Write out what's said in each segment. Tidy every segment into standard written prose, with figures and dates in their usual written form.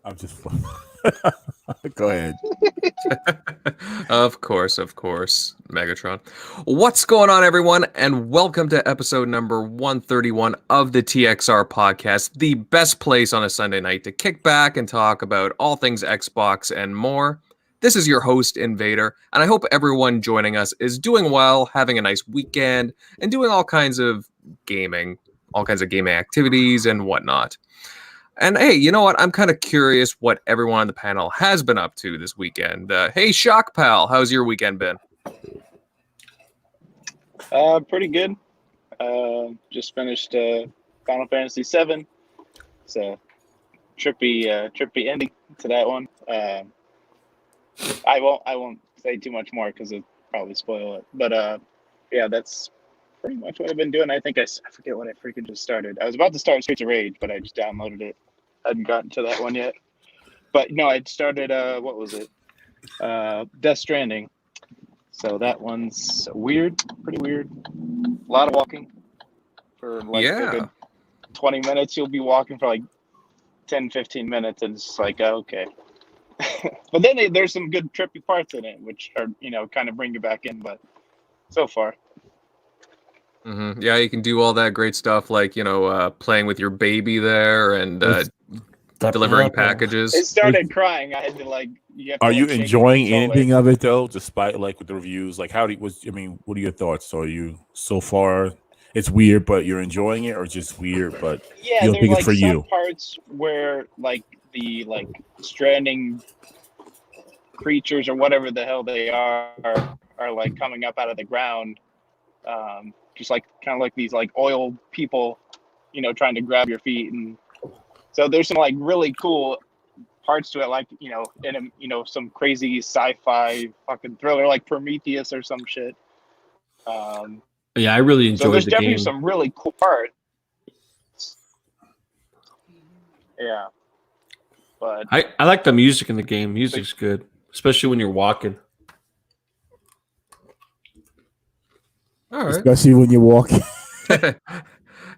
I'm just. Go ahead. Of course, Megatron. What's going on, everyone? And welcome to episode number 131 of the TXR Podcast, the best place on a Sunday night to kick back and talk about all things Xbox and more. This is your host, Invader, and I hope everyone joining us is doing well, having a nice weekend, and doing all kinds of gaming activities and whatnot. And hey, you know what? I'm kind of curious what everyone on the panel has been up to this weekend. Hey, Shock Pal, how's your weekend been? Pretty good. Just finished Final Fantasy VII. So trippy ending to that one. I won't say too much more because it'll probably spoil it. But yeah, that's pretty much what I've been doing. I think I forget what I freaking just started. I was about to start Streets of Rage, but I just downloaded it. Hadn't gotten to that one yet. But no, I'd started what was it? Death Stranding. So that one's pretty weird. A lot of walking for like a good 20 minutes. You'll be walking for like 10, 15 minutes, and it's just like, okay. But then there's some good trippy parts in it, which are, kind of bring you back in, but so far. Mm-hmm. Yeah, you can do all that great stuff like, playing with your baby there and delivering packages. It started crying. I had to Are you enjoying anything of it though, despite with the reviews? Like, what are your thoughts? So are you so far? It's weird, but you're enjoying it, or just weird, but you don't think it's for you? Some parts where the Stranding creatures or whatever the hell they are like coming up out of the ground, just kind of like these oil people, trying to grab your feet, and so there's some really cool parts to it, in some crazy sci-fi fucking thriller like Prometheus or some shit. Yeah, I really enjoyed so there's the definitely game. some really cool parts. Yeah, but I like the music in the game. Music's good, especially when you're walking. All right. Especially when you're walking.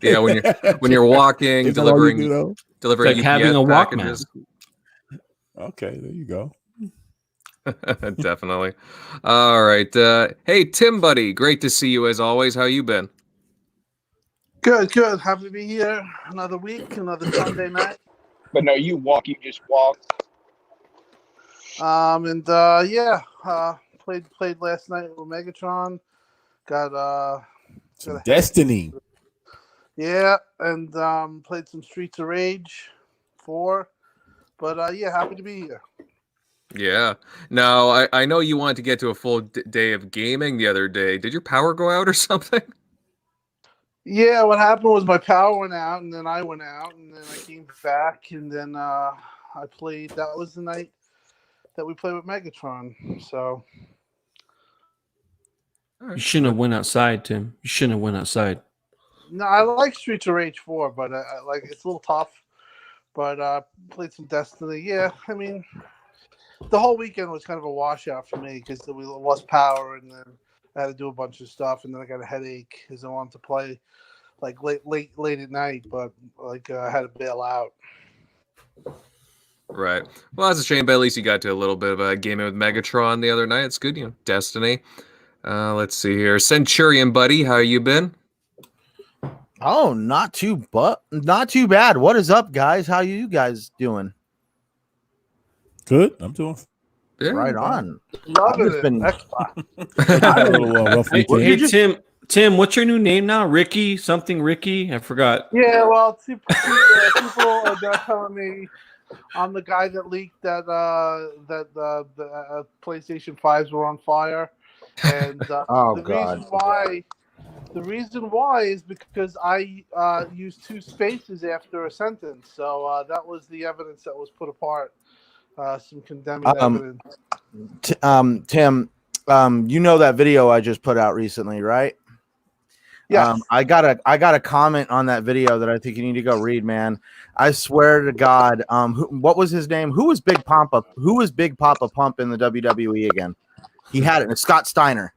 Yeah, when you're walking, delivering like UPS having a packages. Okay, there you go. Definitely. All right. Hey, Tim, buddy, great to see you as always. How you been? Good. Happy to be here. Another week, another Sunday night. But no, you just walk. Played last night with Megatron. Got some Destiny. Yeah, and played some Streets of Rage 4. But happy to be here. Yeah. Now, I know you wanted to get to a full day of gaming the other day. Did your power go out or something? Yeah, what happened was my power went out, and then I went out, and then I came back, and then I played. That was the night that we played with Megatron. So You shouldn't have went outside, Tim. You shouldn't have went outside. no, I like Streets of Rage 4, but it's a little tough. But played some Destiny. Yeah, I mean, the whole weekend was kind of a washout for me because we lost power, and then I had to do a bunch of stuff, and then I got a headache because I wanted to play late at night, but I had to bail out. Right. Well, that's a shame, but at least you got to a little bit of gaming with Megatron the other night. It's good, Destiny. Let's see here. Centurion, buddy, how you been? Oh, not too bad. What is up, guys? How you guys doing? Good. I'm doing. Yeah, right on. Loving I've it. been- Xbox. Hey, Tim, what's your new name now? Ricky? Something Ricky? I forgot. Yeah, well, people are now telling me I'm the guy that leaked that the PlayStation 5s were on fire, and Oh, the God. reason why is because I used 2 spaces after a sentence, so that was the evidence that was put apart. Some condemning evidence. Tim, you know that video I just put out recently, right? Yeah. I got a comment on that video that I think you need to go read, man. I swear to God. What was his name? Who was Big Papa? Who was Big Papa Pump in the WWE again? He had it. It's Scott Steiner.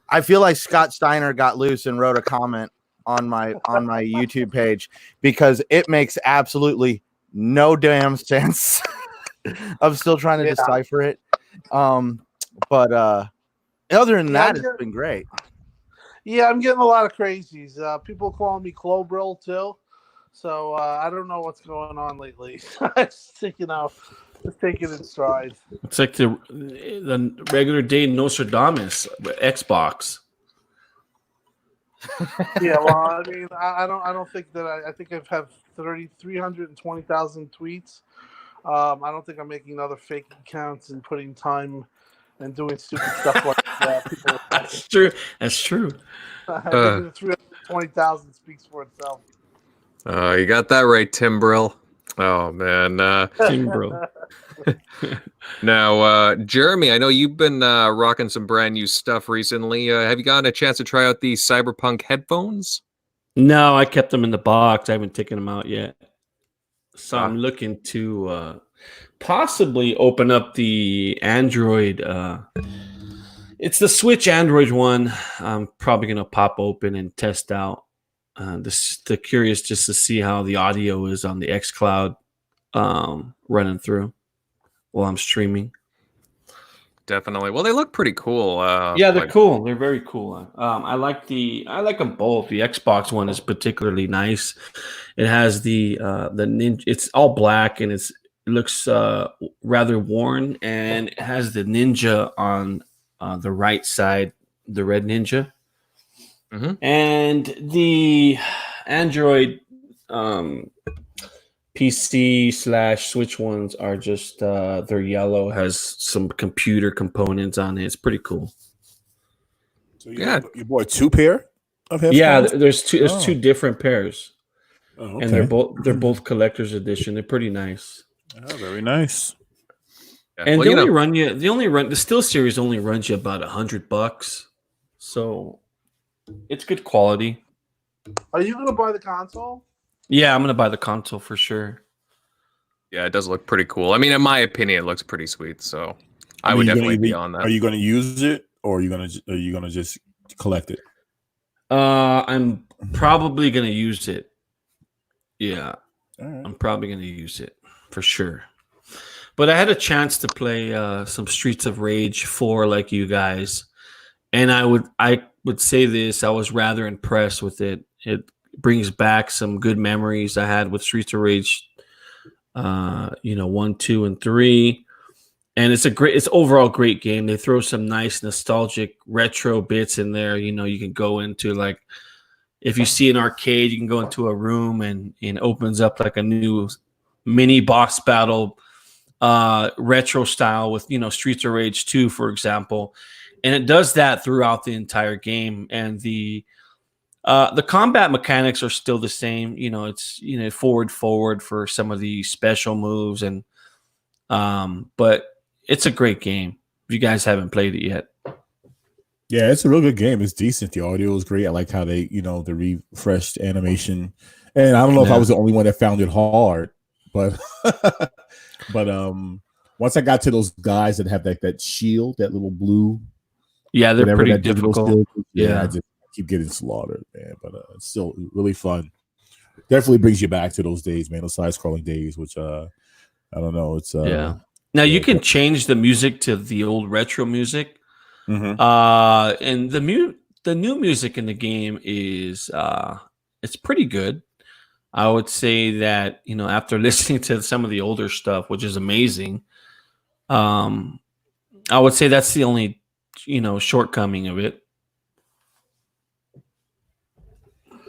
I feel like Scott Steiner got loose and wrote a comment on my YouTube page because it makes absolutely no damn sense. I'm still trying to decipher it. But other than that, it's been great. Yeah, I'm getting a lot of crazies. People calling me Clobril too. So I don't know what's going on lately. Just taking it in stride. It's like the regular day Nostradamus Xbox. Yeah, well, I mean, I don't think that I think I have 320,000 tweets. I don't think I'm making another fake accounts and putting time and doing stupid stuff like that. People, That's true. That's true. I think the 320,000 speaks for itself. You got that right, Tim Brill. Oh man, Tim Brill. Now, Jeremy, I know you've been rocking some brand new stuff recently. Have you gotten a chance to try out these Cyberpunk headphones? No, I kept them in the box. I haven't taken them out yet. So I'm looking to possibly open up the Android. It's the Switch Android one. I'm probably going to pop open and test out. The curious just to see how the audio is on the XCloud running through while I'm streaming. Definitely. Well, they look pretty cool. Yeah, they're cool. They're very cool. I like them both. The Xbox one is particularly nice. It has the ninja. It's all black and it looks rather worn, and it has the ninja on the right side, the red ninja. Mm-hmm. And the Android PC/Switch ones are just they're yellow, has some computer components on it. It's pretty cool. So you bought two pair of headphones? Yeah, there's two different pairs. Oh, okay. And they're both collector's edition. They're pretty nice. Oh, very nice. Yeah. And the Steel series only runs you about $100. So it's good quality. Are you gonna buy the console? Yeah, I'm gonna buy the console for sure. Yeah, it does look pretty cool. I mean, in my opinion, it looks pretty sweet. So I would definitely be on that. Are you gonna use it, or are you gonna just collect it? I'm probably gonna use it. Yeah, right. I'm probably gonna use it for sure. But I had a chance to play some Streets of Rage 4 like you guys, and I would say this: I was rather impressed with it. It brings back some good memories I had with Streets of Rage, 1, 2, and 3, and it's overall great game. They throw some nice nostalgic retro bits in there. You can go into, like, if you see an arcade, you can go into a room and it opens up like a new mini boss battle, retro style with Streets of Rage 2, for example, and it does that throughout the entire game. And the combat mechanics are still the same. It's forward for some of the special moves, and but it's a great game. If you guys haven't played it yet. Yeah, it's a real good game. It's decent. The audio is great. I like how they, the refreshed animation. And I don't know if I was the only one that found it hard, but once I got to those guys that have that shield, that little blue. Yeah, they're pretty difficult. Yeah, I just keep getting slaughtered, man. But it's still really fun. Definitely brings you back to those days, man. Those side-scrolling days, which I don't know. It's yeah. Now you can change the music to the old retro music. Mm-hmm. And the new music in the game is it's pretty good. I would say that after listening to some of the older stuff, which is amazing, I would say that's the only shortcoming of it.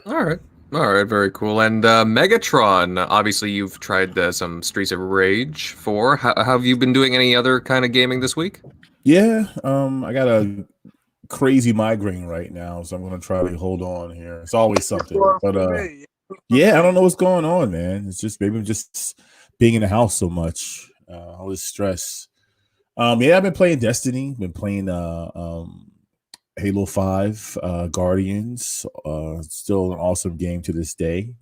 All right, very cool. And Megatron, obviously you've tried some Streets of Rage 4. How have you been doing any other kind of gaming this week? Yeah, I got a crazy migraine right now, so I'm gonna try to hold on here. It's always something, but yeah, I don't know what's going on, man. It's just maybe I'm just being in the house so much, all this stress. Yeah, I've been playing Destiny, been playing Halo 5, Guardians. Still an awesome game to this day,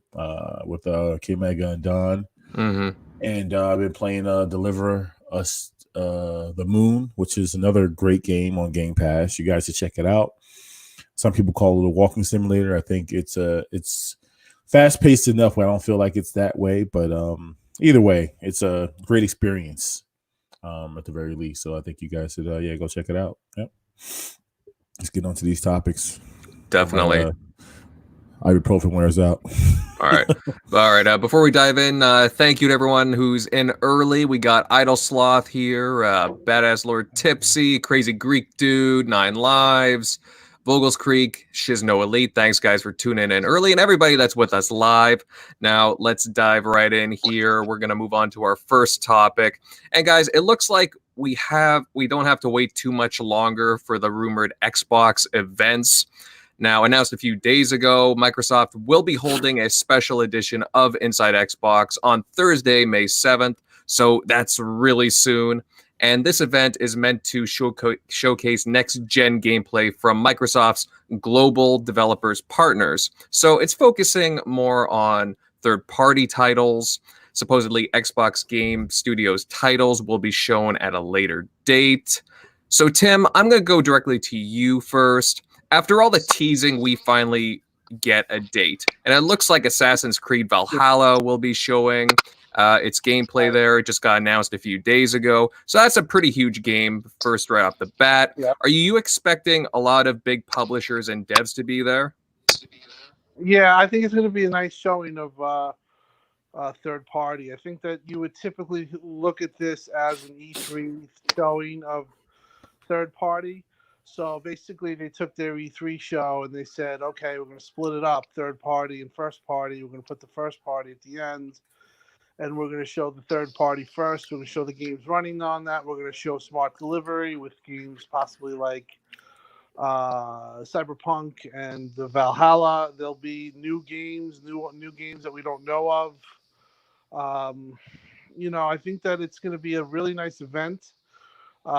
with K-Mega and Don. Mm-hmm. And I've been playing Deliver Us the Moon, which is another great game on Game Pass. You guys should check it out. Some people call it a walking simulator. I think it's fast paced enough where I don't feel like it's that way, but either way, it's a great experience at the very least. So I think you guys should go check it out. Yep. Let's get on to these topics. Definitely. Ibuprofen wears out. All right. All right. Before we dive in, thank you to everyone who's in early. We got Idle Sloth here, Badass Lord Tipsy, Crazy Greek Dude, 9 Lives, Vogel's Creek, Shizno Elite. Thanks, guys, for tuning in early, and everybody that's with us live. Now, let's dive right in here. We're going to move on to our first topic. And, guys, it looks like we don't have to wait too much longer for the rumored Xbox events. Now, announced a few days ago, Microsoft will be holding a special edition of Inside Xbox on Thursday, May 7th. So that's really soon. And this event is meant to showcase next-gen gameplay from Microsoft's global developers partners. So it's focusing more on third-party titles. Supposedly, Xbox Game Studios titles will be shown at a later date. So, Tim, I'm going to go directly to you first. After all the teasing, we finally get a date. And it looks like Assassin's Creed Valhalla will be showing its gameplay there. It just got announced a few days ago. So that's a pretty huge game, first right off the bat. Yep. Are you expecting a lot of big publishers and devs to be there? Yeah, I think it's going to be a nice showing of third party. I think that you would typically look at this as an E3 showing of third party. So basically, they took their E3 show and they said, okay, we're going to split it up, third party and first party. We're going to put the first party at the end, and we're going to show the third party first. We're going to show the games running on that. We're going to show smart delivery with games possibly like Cyberpunk and the Valhalla. There'll be new games that we don't know of. I think that it's going to be a really nice event.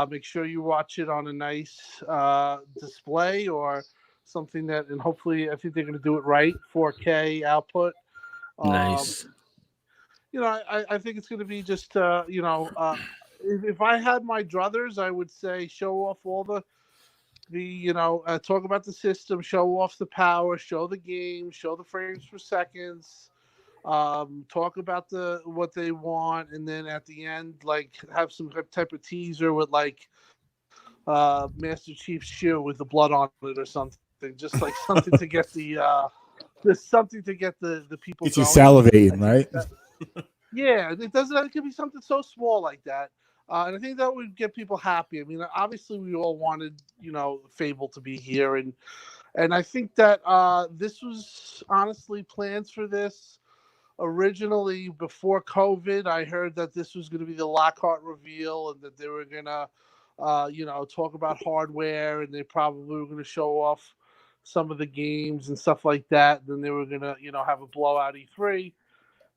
Make sure you watch it on a nice display or something and hopefully I think they're going to do it right, 4K output. Nice. I think it's going to be just, if I had my druthers, I would say show off all the talk about the system, show off the power, show the game, show the frames per seconds. Talk about what they want, and then at the end, like have some type of teaser with like Master Chief's shoe with the blood on it or something, just like something to get the people. Get you salivating, right? Yeah, it doesn't. It could be something so small like that, and I think that would get people happy. I mean, obviously, we all wanted Fable to be here, and I think that this was honestly plans for this. Originally, before COVID, I heard that this was going to be the Lockhart reveal and that they were going to, talk about hardware, and they probably were going to show off some of the games and stuff like that. Then they were going to, have a blowout E3.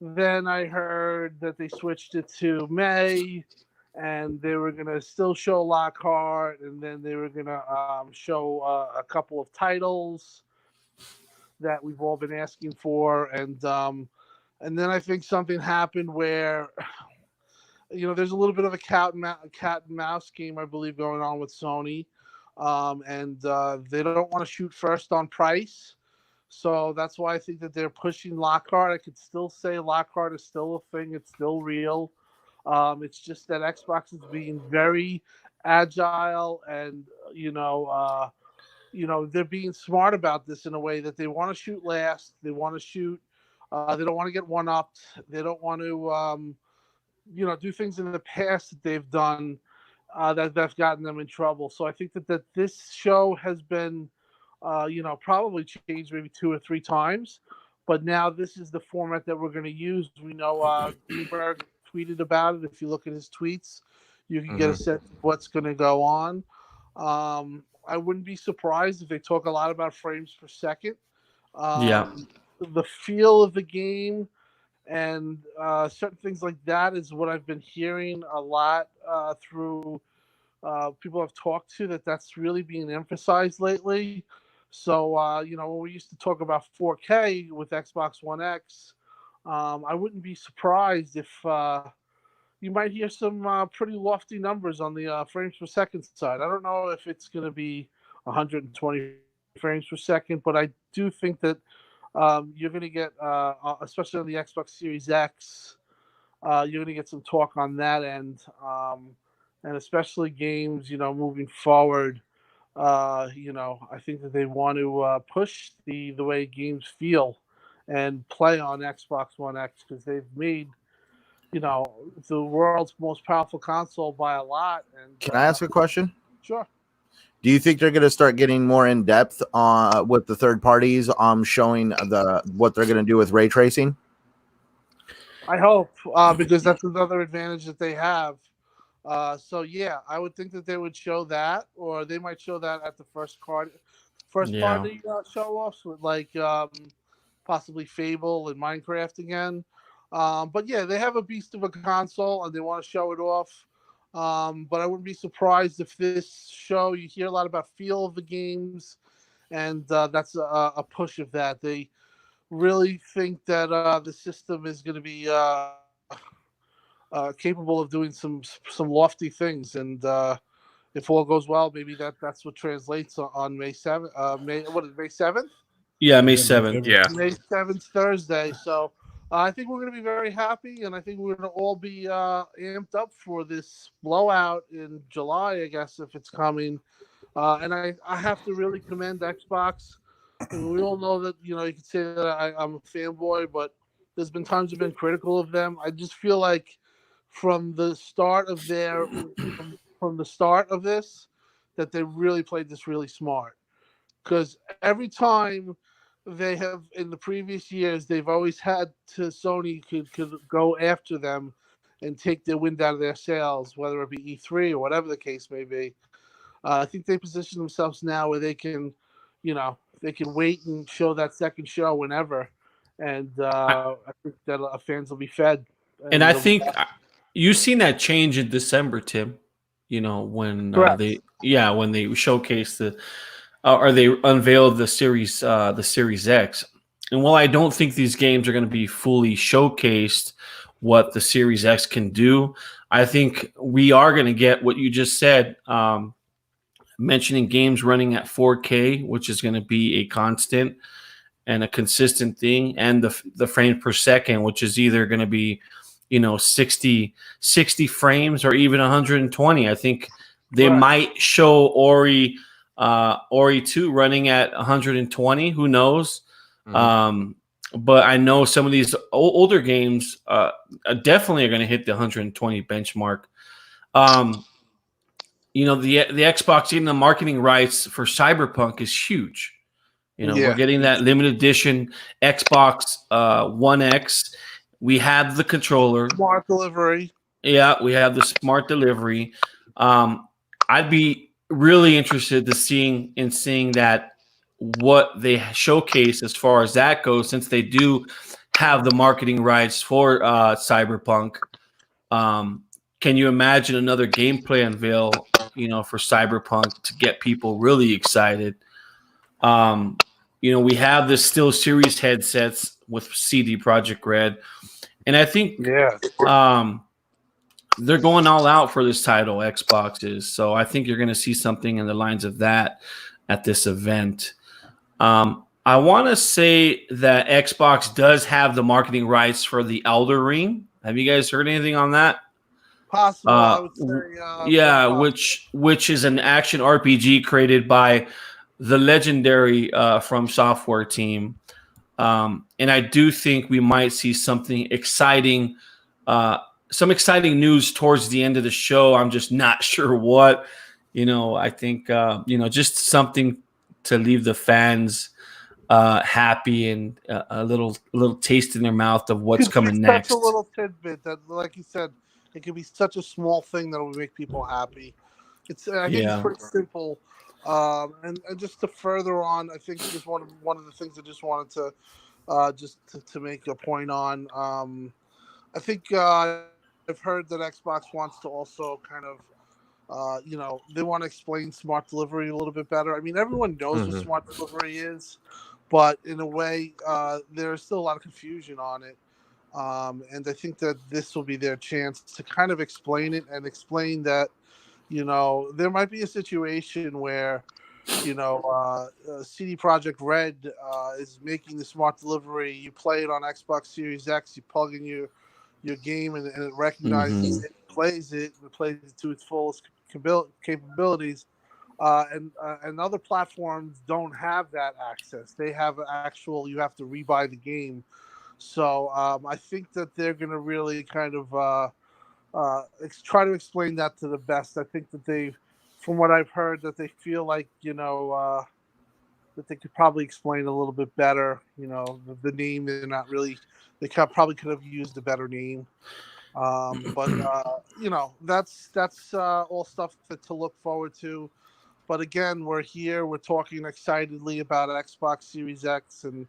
Then I heard that they switched it to May, and they were going to still show Lockhart, and then they were going to show a couple of titles that we've all been asking for, and then I think something happened where, there's a little bit of a cat and mouse game, I believe, going on with Sony. And they don't want to shoot first on price. So that's why I think that they're pushing Lockhart. I could still say Lockhart is still a thing. It's still real. It's just that Xbox is being very agile and, they're being smart about this in a way that they want to shoot last. They want to shoot. They don't want to get one-upped. They don't want to, do things in the past that they've done that's gotten them in trouble. So I think that this show has been, probably changed maybe 2 or 3 times. But now this is the format that we're going to use. We know Greenberg tweeted about it. If you look at his tweets, you can get a sense of what's going to go on. I wouldn't be surprised if they talk a lot about frames per second. The feel of the game and certain things like that is what I've been hearing a lot through people I've talked to, that's really being emphasized lately. So, when we used to talk about 4K with Xbox One X, I wouldn't be surprised if you might hear some pretty lofty numbers on the frames per second side. I don't know if it's going to be 120 frames per second, but I do think that you're going to get, especially on the Xbox Series X, you're going to get some talk on that end, and especially games, moving forward. I think that they want to push the way games feel and play on Xbox One X because they've made, the world's most powerful console by a lot. And Can I ask a question? Sure. Do you think they're going to start getting more in depth with the third parties showing what they're going to do with ray tracing? I hope, because that's another advantage that they have. So yeah, I would think that they would show that, or they might show that at the first party show offs with possibly Fable and Minecraft again. But yeah, they have a beast of a console and they want to show it off. But I wouldn't be surprised if this show you hear a lot about feel of the games, and that's a push of that. They really think that the system is going to be capable of doing some lofty things, and if all goes well, maybe that's what translates on May 7th. May 7th? Yeah, May 7th. Yeah. May 7th, Thursday. So I think we're going to be very happy, and I think we're going to all be amped up for this blowout in July, I guess, if it's coming. And I have to really commend Xbox. And we all know that, you can say that I'm a fanboy, but there's been times I've been critical of them. I just feel like from the start of from the start of this, that they really played this really smart. Because every time they have in the previous years, they've always had to Sony could go after them and take their wind out of their sails, whether it be E3 or whatever the case may be. I think they position themselves now where they can, they can wait and show that second show whenever, and I think that fans will be fed. And I think you've seen that change in December, Tim. When they showcased or they unveiled the Series X. And while I don't think these games are going to be fully showcased what the Series X can do, I think we are going to get what you just said, mentioning games running at 4K, which is going to be a constant and a consistent thing, and the frames per second, which is either going to be 60 frames or even 120. I think they might show Ori 2 running at 120. Who knows? Mm-hmm. But I know some of these older games definitely are going to hit the 120 benchmark. The Xbox getting the marketing rights for Cyberpunk is huge. We're getting that limited edition Xbox One X. We have the controller. Smart delivery. Yeah, we have the smart delivery. I'd be really interested to seeing that what they showcase as far as that goes, since they do have the marketing rights for Cyberpunk. Can you imagine another gameplay unveil, for Cyberpunk to get people really excited? We have the Still Series headsets with CD Projekt Red. And I think they're going all out for this title, Xbox is. So I think you're going to see something in the lines of that at this event. I want to say that Xbox does have the marketing rights for the Elder Ring. Have you guys heard anything on that? Possible, I would say. Which is an action RPG created by the legendary From Software team. And I do think we might see something exciting, some exciting news towards the end of the show. I'm just not sure what. I think just something to leave the fans happy and a little taste in their mouth of what's coming next. Such a little tidbit that, like you said, it can be such a small thing that will make people happy. I think it's pretty simple. And just to further on, I think just one of the things I just wanted to to make a point on. I think I've heard that Xbox wants to also kind of, they want to explain smart delivery a little bit better. I mean, everyone knows what smart delivery is, but in a way, there's still a lot of confusion on it. And I think that this will be their chance to kind of explain it and explain that, there might be a situation where, CD Projekt Red is making the smart delivery. You play it on Xbox Series X. You plug in your your game and it recognizes it, plays it to its fullest capabilities. And other platforms don't have that access. They have actual, you have to rebuy the game. So I think that they're going to really kind of try to explain that to the best. I think that from what I've heard, that they feel like, that they could probably explain a little bit better. The name, they're not really, probably could have used a better name. But that's all stuff to look forward to. But again, we're here. We're talking excitedly about Xbox Series X, and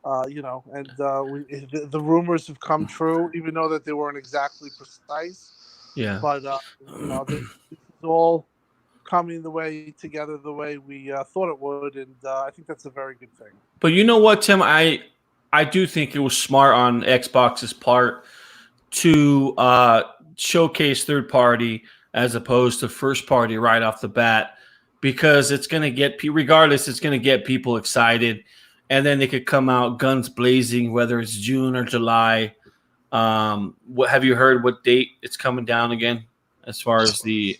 the rumors have come true, even though that they weren't exactly precise. Yeah. But this is all coming together the way we thought it would, and I think that's a very good thing. But you know what, Tim? I do think it was smart on Xbox's part to showcase third party as opposed to first party right off the bat, because it's going to get, regardless, it's going to get people excited, and then they could come out guns blazing, whether it's June or July. Have you heard what date it's coming down again, as far as the?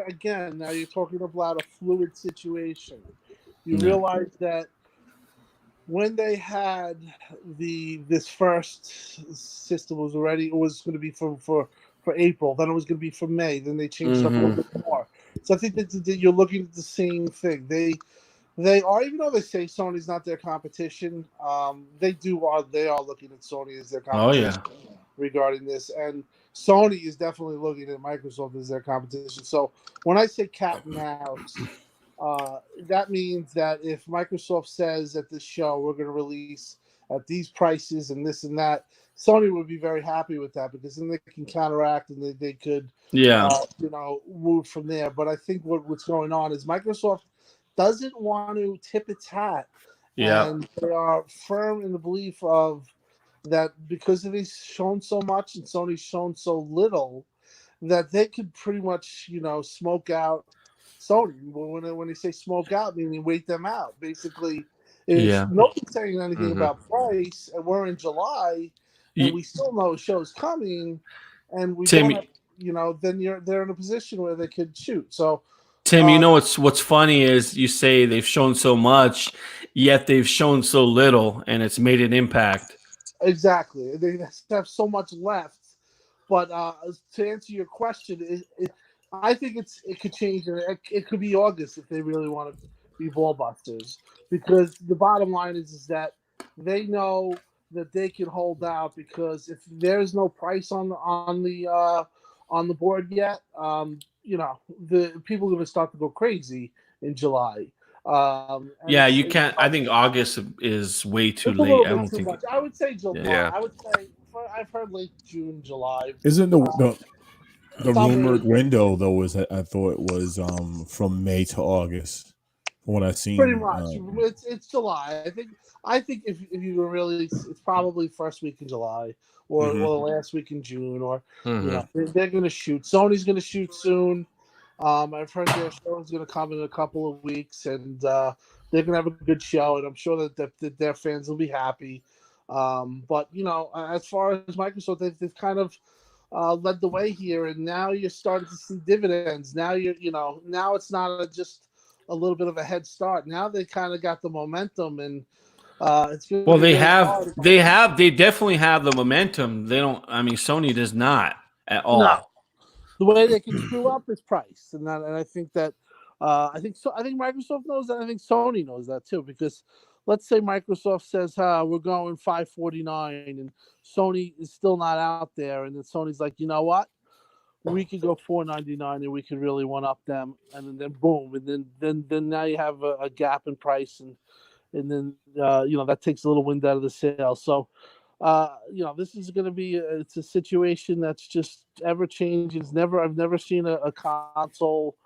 Again, now you're talking about a fluid situation. You realize that when they had this first system it was going to be for April, then it was going to be for May, then they changed up a little bit more. So I think that you're looking at the same thing. They are, even though they say Sony's not their competition, they are looking at Sony as their competition regarding this, and Sony is definitely looking at Microsoft as their competition. So when I say cat and mouse, that means that if Microsoft says at this show we're going to release at these prices and this and that, Sony would be very happy with that, because then they can counteract and they could move from there. But I think what's going on is Microsoft doesn't want to tip its hat, and they are firm in the belief of that because they've shown so much and Sony's shown so little, that they could pretty much smoke out Sony. When they say smoke out, meaning wait them out. Basically, if nobody's saying anything about price, and we're in July, and we still know a show's coming, and we don't have, then they're in a position where they could shoot. So, Tim, what's funny is you say they've shown so much, yet they've shown so little, and it's made an impact. Exactly, they have so much left. But to answer your question, I think it could change. It could be August if they really want to be ball busters, because the bottom line is that they know that they can hold out, because if there's no price on the board yet, the people are going to start to go crazy in July. You can't. I think August is way too late. I don't think. Much. I would say July. Yeah. I would say I've heard late June, July. Isn't the rumored window though? I thought it was from May to August. From what I've seen, pretty much. It's July. I think if you were really, it's probably first week in July or last week in June, or they're going to shoot. Sony's going to shoot soon. I've heard their show is going to come in a couple of weeks, and they're going to have a good show, and I'm sure that their fans will be happy. But as far as Microsoft, they've kind of led the way here, and now you're starting to see dividends. Now now it's not just a little bit of a head start. Now they kind of got the momentum, and it's they definitely have the momentum. They don't. I mean, Sony does not at all. No. The way they can screw up is price, and I think that I think Microsoft knows that. I think Sony knows that too, because let's say Microsoft says, we're going $549, and Sony is still not out there, and then Sony's like, you know what? We could go $499, and we could really one up them, and then boom, and then now you have a gap in price, and then that takes a little wind out of the sail. So this is going to be it's a situation that's just ever changing. I've never seen a console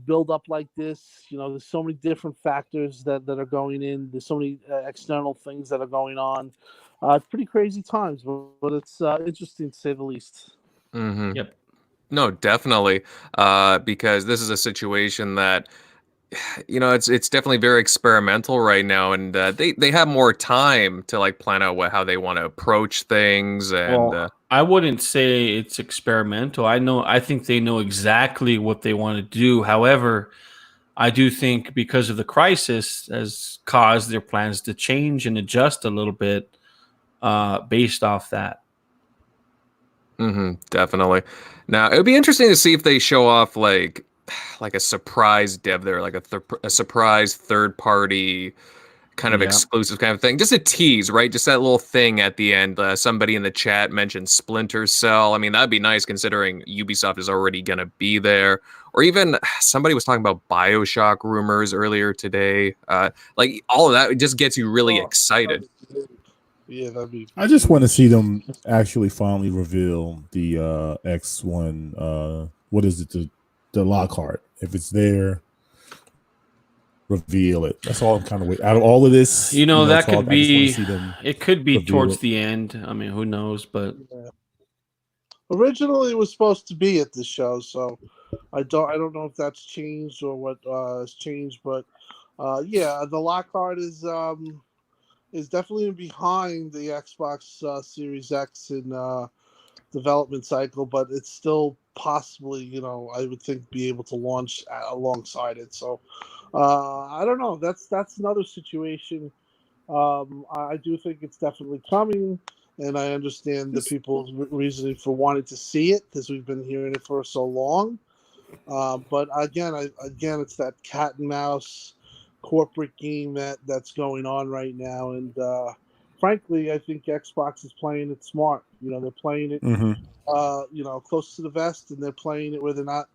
build up like this. There's so many different factors that are going in. There's so many external things that are going on. It's pretty crazy times, but it's interesting to say the least. Yep. No, definitely. Because this is a situation that it's definitely very experimental right now, and they have more time to like plan out how they want to approach things. And Well, I wouldn't say it's experimental. I think they know exactly what they want to do. However, I do think because of the crisis has caused their plans to change and adjust a little bit based off that. definitely. Now, it would be interesting to see if they show off like a surprise dev there, like a surprise third party kind of exclusive kind of thing. Just a tease, right? Just that little thing at the end. Somebody in the chat mentioned Splinter Cell. I mean, that'd be nice considering Ubisoft is already going to be there. Or even somebody was talking about BioShock rumors earlier today. Like all of that, it just gets you really excited. Yeah, that'd be. I just want to see them actually finally reveal the X1. What is it? The Lockhart. If it's there, reveal it. That's all I'm kind of waiting. Out of all of this, that talk, could be. It could be towards it. the end. I mean, who knows? But Originally, it was supposed to be at the show, so I don't know if that's changed or what has changed. But yeah, the Lockhart is definitely behind the Xbox Series X in development cycle, but it's still possibly, I would think, be able to launch alongside it. So I don't know. That's another situation. I do think it's definitely coming, and I understand the people's reasoning for wanting to see it because we've been hearing it for so long. But again, it's that cat and mouse corporate game that's going on right now, and frankly, I think Xbox is playing it smart. They're playing it, close to the vest, and they're playing it where they're not,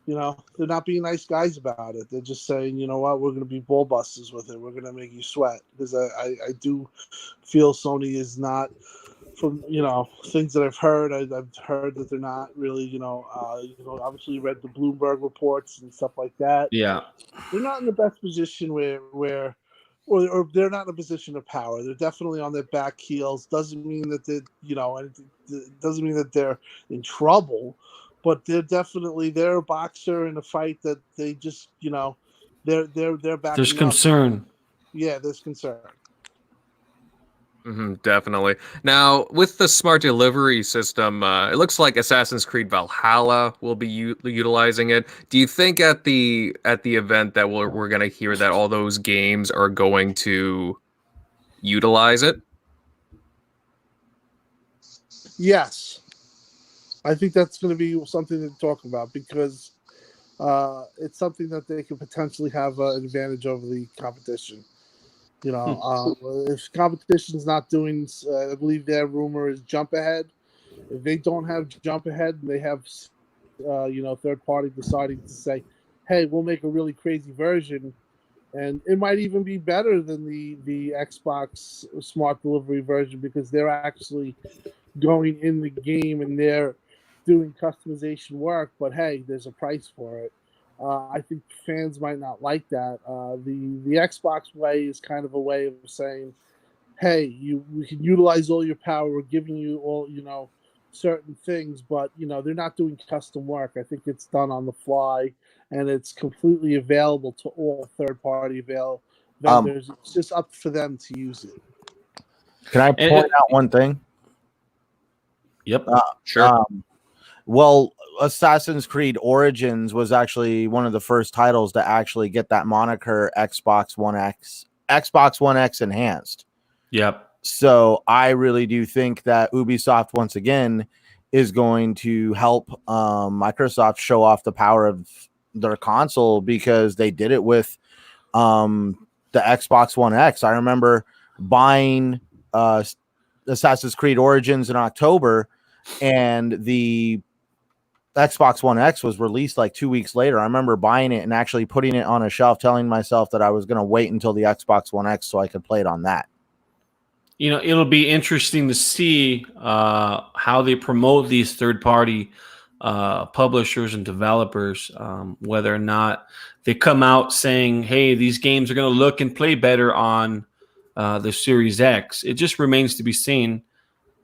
they're not being nice guys about it. They're just saying, you know what, we're going to be ball busters with it. We're going to make you sweat, because I do feel Sony is not, from things that I've heard. I've heard that they're not really, obviously you read the Bloomberg reports and stuff like that. Yeah, they're not in the best position where or they're not in a position of power. They're definitely on their back heels. Doesn't mean that it doesn't mean that they're in trouble, but they're a boxer in a fight that they just they're backing. There's concern. Yeah, there's concern. Definitely. Now, with the smart delivery system, it looks like Assassin's Creed Valhalla will be utilizing it. Do you think at the event that we're going to hear that all those games are going to utilize it? Yes. I think that's going to be something to talk about, because it's something that they could potentially have an advantage over the competition. If competition's not doing, I believe their rumor is Jump Ahead. If they don't have Jump Ahead, and they have, third party deciding to say, hey, we'll make a really crazy version, and it might even be better than the Xbox Smart Delivery version, because they're actually going in the game and they're doing customization work, but hey, there's a price for it. I think fans might not like that. The Xbox way is kind of a way of saying, hey, we can utilize all your power. We're giving you all, certain things, but, they're not doing custom work. I think it's done on the fly, and it's completely available to all third-party vendors. It's just up for them to use it. Can I point out one thing? Yep. Sure. Well, Assassin's Creed Origins was actually one of the first titles to actually get that moniker Xbox One X enhanced. Yep. So I really do think that Ubisoft once again is going to help Microsoft show off the power of their console, because they did it with the Xbox One X. I remember buying Assassin's Creed Origins in October, and the Xbox One X was released like 2 weeks later. I remember buying it and actually putting it on a shelf, telling myself that I was going to wait until the Xbox One X so I could play it on that. It'll be interesting to see how they promote these third-party publishers and developers, whether or not they come out saying, hey, these games are going to look and play better on the Series X. It just remains to be seen.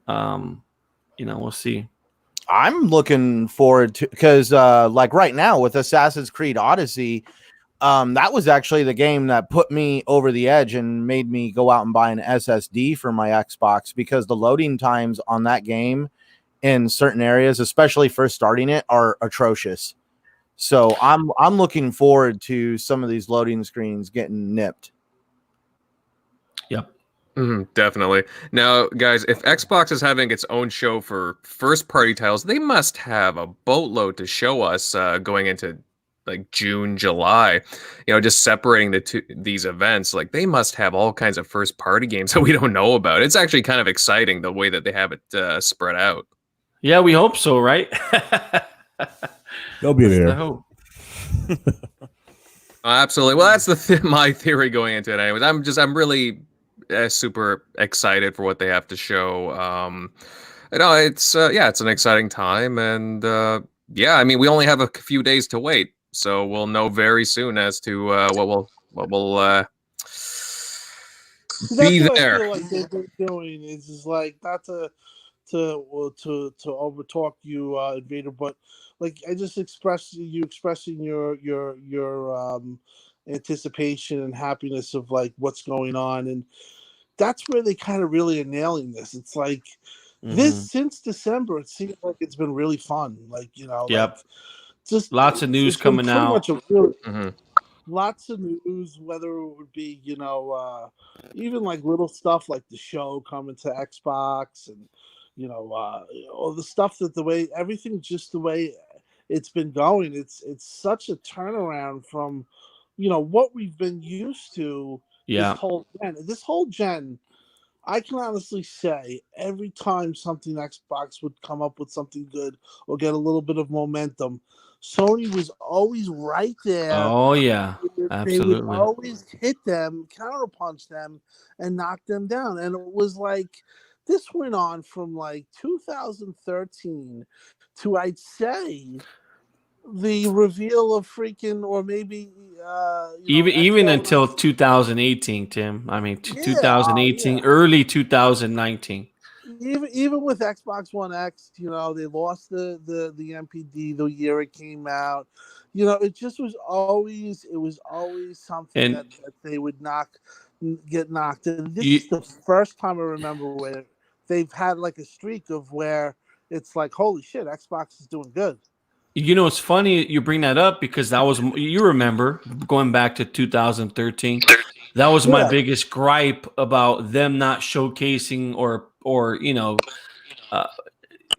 We'll see. I'm looking forward to, because like right now with Assassin's Creed Odyssey, that was actually the game that put me over the edge and made me go out and buy an SSD for my Xbox, because the loading times on that game in certain areas, especially first starting it, are atrocious. So I'm looking forward to some of these loading screens getting nipped. Yep. Definitely. Now, guys, if Xbox is having its own show for first-party titles, they must have a boatload to show us going into like June, July. Just separating these events, like they must have all kinds of first-party games that we don't know about. It's actually kind of exciting the way that they have it spread out. Yeah, we hope so, right? They'll be there. I hope. Absolutely. Well, that's my theory going into it. Anyways, I'm really super excited for what they have to show. It's an exciting time, and I mean, we only have a few days to wait, so we'll know very soon as to what will be That's what there. I feel like they've been doing is like, not to overtalk you, Invader, but like I just expressing your anticipation and happiness of like what's going on, and that's where they kind of really are nailing this. It's like this since December, it seems like it's been really fun. Like, Yep. like just Lots of news coming out. Lots of news, whether it would be, even like little stuff like the show coming to Xbox, and all the stuff that the way everything just the way it's been going. It's such a turnaround from what we've been used to. Yeah. This whole gen, I can honestly say every time something Xbox would come up with something good or get a little bit of momentum, Sony was always right there. Oh yeah, absolutely. They would always hit them, counterpunch them, and knock them down. And it was like this went on from like 2013 to, I'd say, the reveal of freaking, or maybe even until 2018, Tim. I mean, 2018, early 2019. Even with Xbox One X, they lost the MPD the year it came out. It just was always something that they would get knocked. And this is the first time I remember where they've had like a streak of where it's like, holy shit, Xbox is doing good. It's funny you bring that up, because that was, you remember, going back to 2013, that was my biggest gripe about them not showcasing or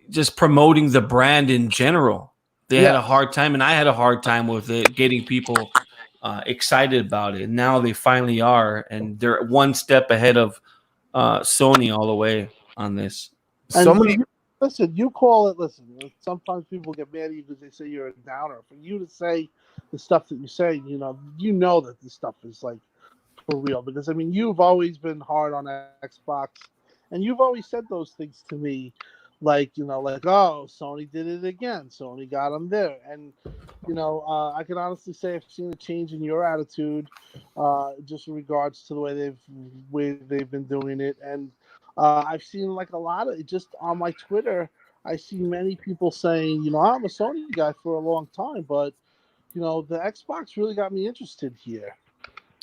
just promoting the brand in general. They had a hard time, and I had a hard time with it, getting people excited about it. Now they finally are, and they're one step ahead of Sony all the way on this. Listen, you call it. Listen, sometimes people get mad at you because they say you're a downer. For you to say the stuff that you say, that this stuff is like for real. Because I mean, you've always been hard on Xbox, and you've always said those things to me, like oh, Sony did it again. Sony got them there, and I can honestly say I've seen a change in your attitude, just in regards to the way they've been doing it, and. I've seen like a lot of just on my Twitter. I see many people saying, I'm a Sony guy for a long time, but the Xbox really got me interested here.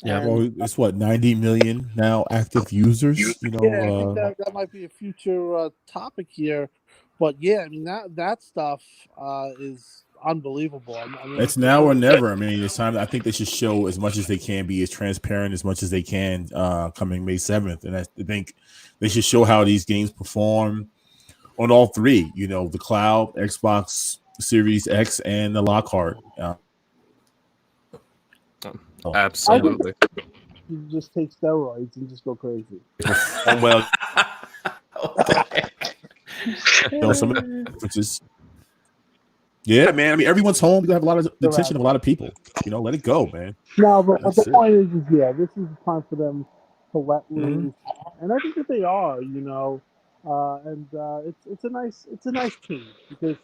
Yeah, well, it's 90 million now active users. I think that might be a future topic here, but I mean that stuff is unbelievable. I mean, it's now or never. I mean, it's time. I think they should show as much as they can, be as transparent as much as they can, coming May 7th. And I think they should show how these games perform on all three. The cloud, Xbox Series X, and the Lockhart. Absolutely. You just take steroids and just go crazy. Well, some differences. Yeah, man. I mean, everyone's home. You have a lot of the attention of a lot of people. Let it go, man. No, but the point is, this is the time for them to let loose, and I think that they are. It's a nice change, because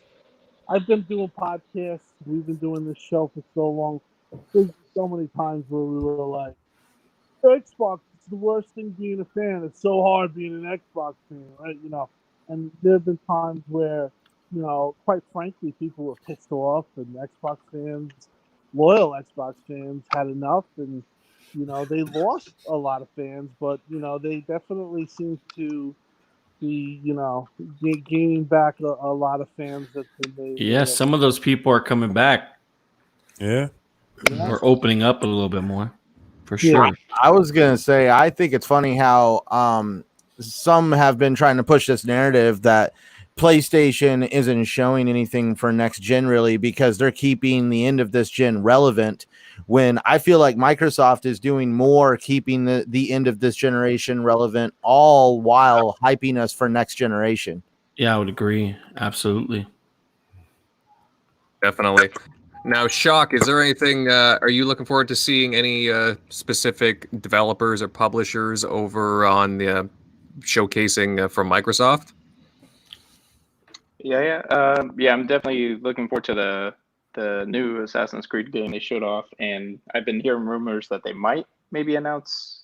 I've been doing podcasts. We've been doing this show for so long. There's so many times where we were like, Xbox, it's the worst thing being a fan. It's so hard being an Xbox fan, right? And there have been times where, quite frankly, people were pissed off, and Xbox fans loyal Xbox fans had enough, and they lost a lot of fans, but they definitely seem to be gaining back a lot of fans that Yeah, some of those people are coming back. Yeah. We're opening up a little bit more, for Yeah. sure. I was gonna say, I think it's funny how some have been trying to push this narrative that PlayStation isn't showing anything for next gen really because they're keeping the end of this gen relevant, when I feel like Microsoft is doing more keeping the end of this generation relevant, all while hyping us for next generation. Yeah, I would agree. Absolutely. Definitely. Now, Shock, is there anything, are you looking forward to seeing any specific developers or publishers over on the showcasing from Microsoft? Yeah. I'm definitely looking forward to the new Assassin's Creed game they showed off, and I've been hearing rumors that they might maybe announce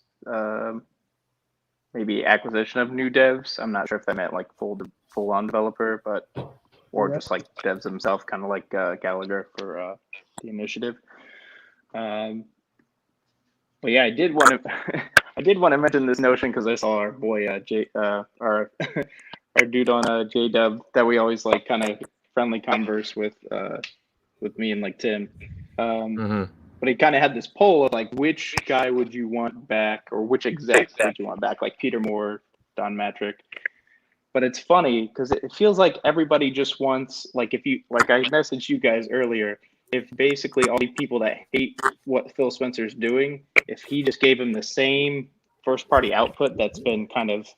maybe acquisition of new devs. I'm not sure if they meant like full on developer, but or just like devs themselves, kind of like Gallagher for the initiative. But yeah, I did want to I did want to mention this notion because I saw our boy our dude on JDub that we always like kind of friendly converse with me and like Tim. But he kind of had this poll of like, which guy would you want back, or which exec would you want back, like Peter Moore, Don Matrick. But it's funny because it feels like everybody just wants, like, if you, like I messaged you guys earlier, if basically all the people that hate what Phil Spencer's doing, if he just gave him the same first party output that's been kind of,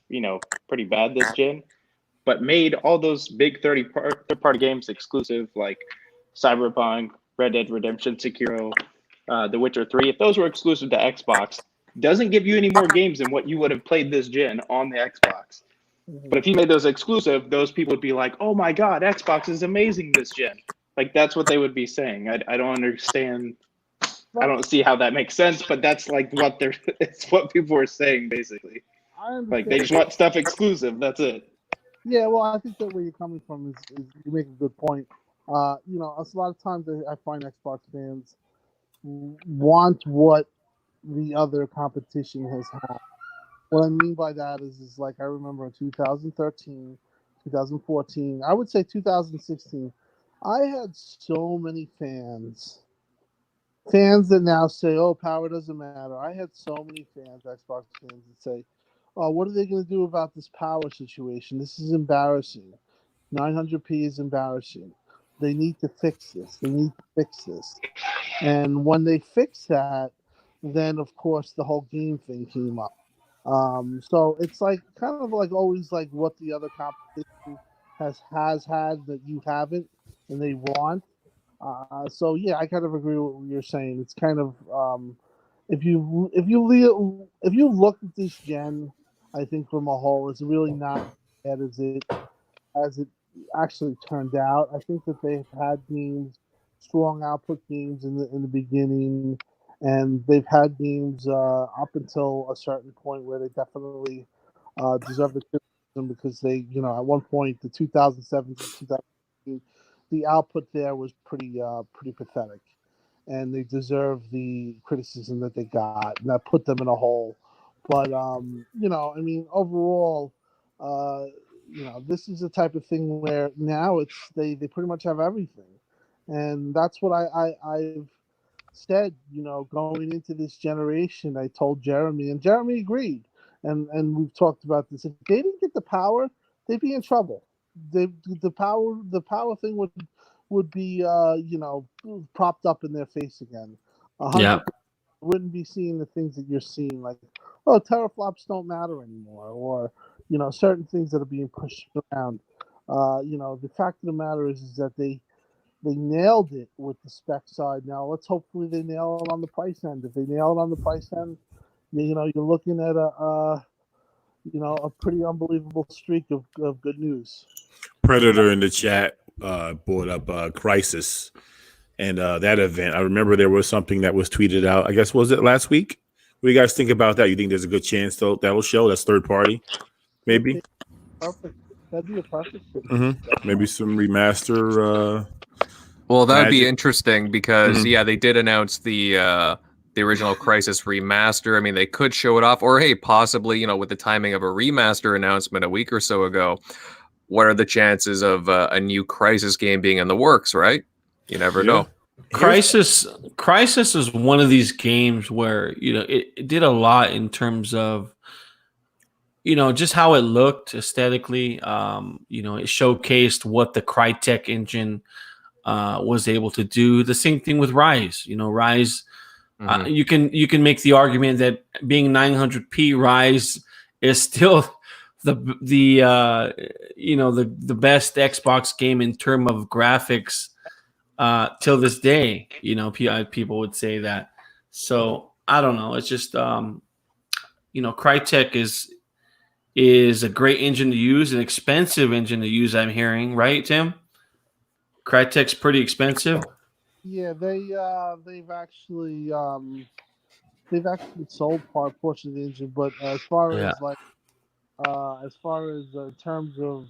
pretty bad this gen, but made all those big third party games exclusive, like Cyberpunk, Red Dead Redemption, Sekiro, The Witcher 3, if those were exclusive to Xbox, doesn't give you any more games than what you would have played this gen on the Xbox. But if he made those exclusive, those people would be like, oh my God, Xbox is amazing this gen. Like, that's what they would be saying. I don't understand. I don't see how that makes sense, but that's like what it's what people are saying, basically. Like, they just want stuff exclusive. That's it. Yeah, well, I think that where you're coming from is you make a good point. A lot of times I find Xbox fans want what the other competition has had. What I mean by that is like I remember in 2013, 2014, I would say 2016, I had so many fans that now say, oh, power doesn't matter. I had so many fans, Xbox fans, that say, oh, what are they going to do about this power situation? This is embarrassing. 900p is embarrassing. They need to fix this. And when they fix that, then of course the whole game thing came up. So it's like kind of like always like what the other competition has had that you haven't and they want. So yeah, I kind of agree with what you're saying. It's kind of if you look at this gen, I think from a whole, it's really not as bad as it actually turned out. I think that they've had games, strong output games in the beginning, and they've had games up until a certain point where they definitely deserve the criticism because they, at one point, the 2007 to 2018, the output there was pretty pathetic, and they deserve the criticism that they got, and that put them in a hole. But overall, this is the type of thing where now they pretty much have everything, and that's what I've said. Going into this generation, I told Jeremy, and Jeremy agreed, and we've talked about this. If they didn't get the power, they'd be in trouble. The power thing would be propped up in their face again. Yeah. Wouldn't be seeing the things that you're seeing, like, oh, teraflops don't matter anymore, or certain things that are being pushed around. The fact of the matter is that they nailed it with the spec side. Now let's hopefully they nail it on the price end. If they nail it on the price end, you're looking at a pretty unbelievable streak of good news. Predator in the chat brought up Crisis. And that event, I remember there was something that was tweeted out. I guess, was it last week? What do you guys think about that? You think there's a good chance that will show? That's third party, maybe? Perfect. That'd be a perfect. Maybe some remaster Well, that would be Magic. interesting because they did announce the original Crisis remaster. I mean, they could show it off, or hey, possibly, with the timing of a remaster announcement a week or so ago, what are the chances of a new Crisis game being in the works? Right? You never know. Crisis is one of these games where it did a lot in terms of just how it looked aesthetically. It showcased what the Crytek engine was able to do. The same thing with Rise. Rise. You can make the argument that being 900p Rise is still the best Xbox game in terms of graphics till this day. People would say that. So I don't know. It's just Crytek is a great engine to use, an expensive engine to use. I'm hearing, right, Tim? Crytek's pretty expensive. Yeah, they've actually sold portion of the engine, but as far as in terms of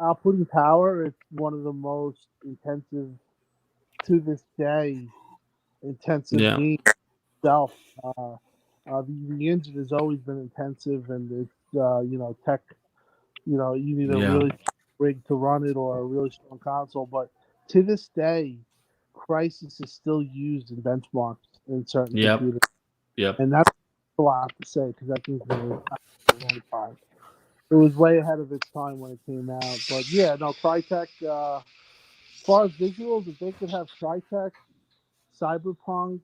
outputting power, it's one of the most intensive to this day. Game itself. The engine has always been intensive, and it's tech. You need a really rig to run it or a really strong console, but to this day, Crysis is still used in benchmarks in certain computers. Yep. And that's a lot to say because that game's been around for a long time. It was way ahead of its time when it came out. But yeah, no, Crytek, as far as visuals, if they could have Crytek, Cyberpunk,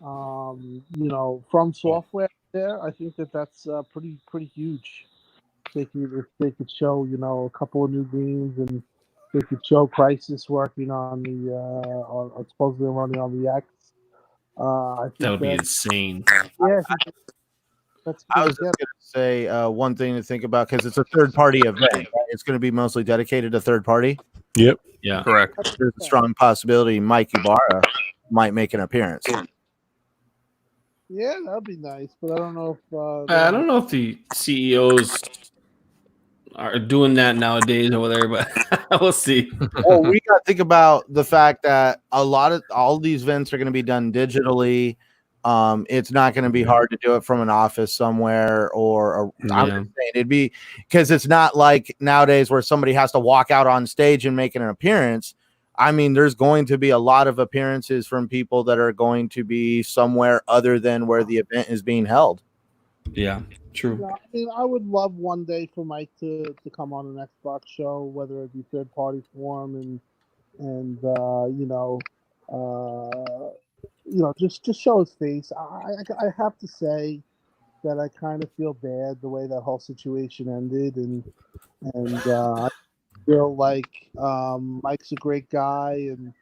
From Software there, I think that's pretty huge. If they could show, a couple of new games, and they could show Crysis working on the or supposedly running on the X. I think that would be insane. Yeah, I was just going to say one thing to think about because it's a third-party event. Right? It's going to be mostly dedicated to third party. Yep. Yeah. Correct. There's a strong possibility Mike Ibarra might make an appearance. Yeah, that'd be nice, but I don't know if the CEOs are doing that nowadays over there, but we'll see. Well, we got to think about the fact that all these events are going to be done digitally. It's not going to be hard to do it from an office somewhere, I'm just saying it'd be because it's not like nowadays where somebody has to walk out on stage and make an appearance. I mean, there's going to be a lot of appearances from people that are going to be somewhere other than where the event is being held. Yeah, true. I mean, I would love one day for Mike to come on an Xbox show, whether it be third party form and just show his face. I have to say that I kind of feel bad the way that whole situation ended, and I feel like Mike's a great guy, and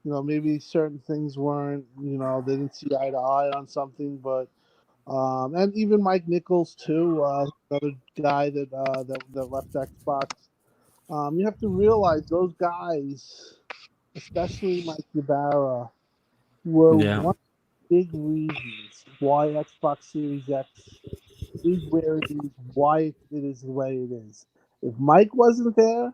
maybe certain things weren't, they didn't see eye to eye on something, but and even Mike Nichols too, another guy that left Xbox. You have to realize those guys, especially Mike Ibarra, were one of the big reasons why Xbox Series X is where it is, why it is the way it is. If Mike wasn't there,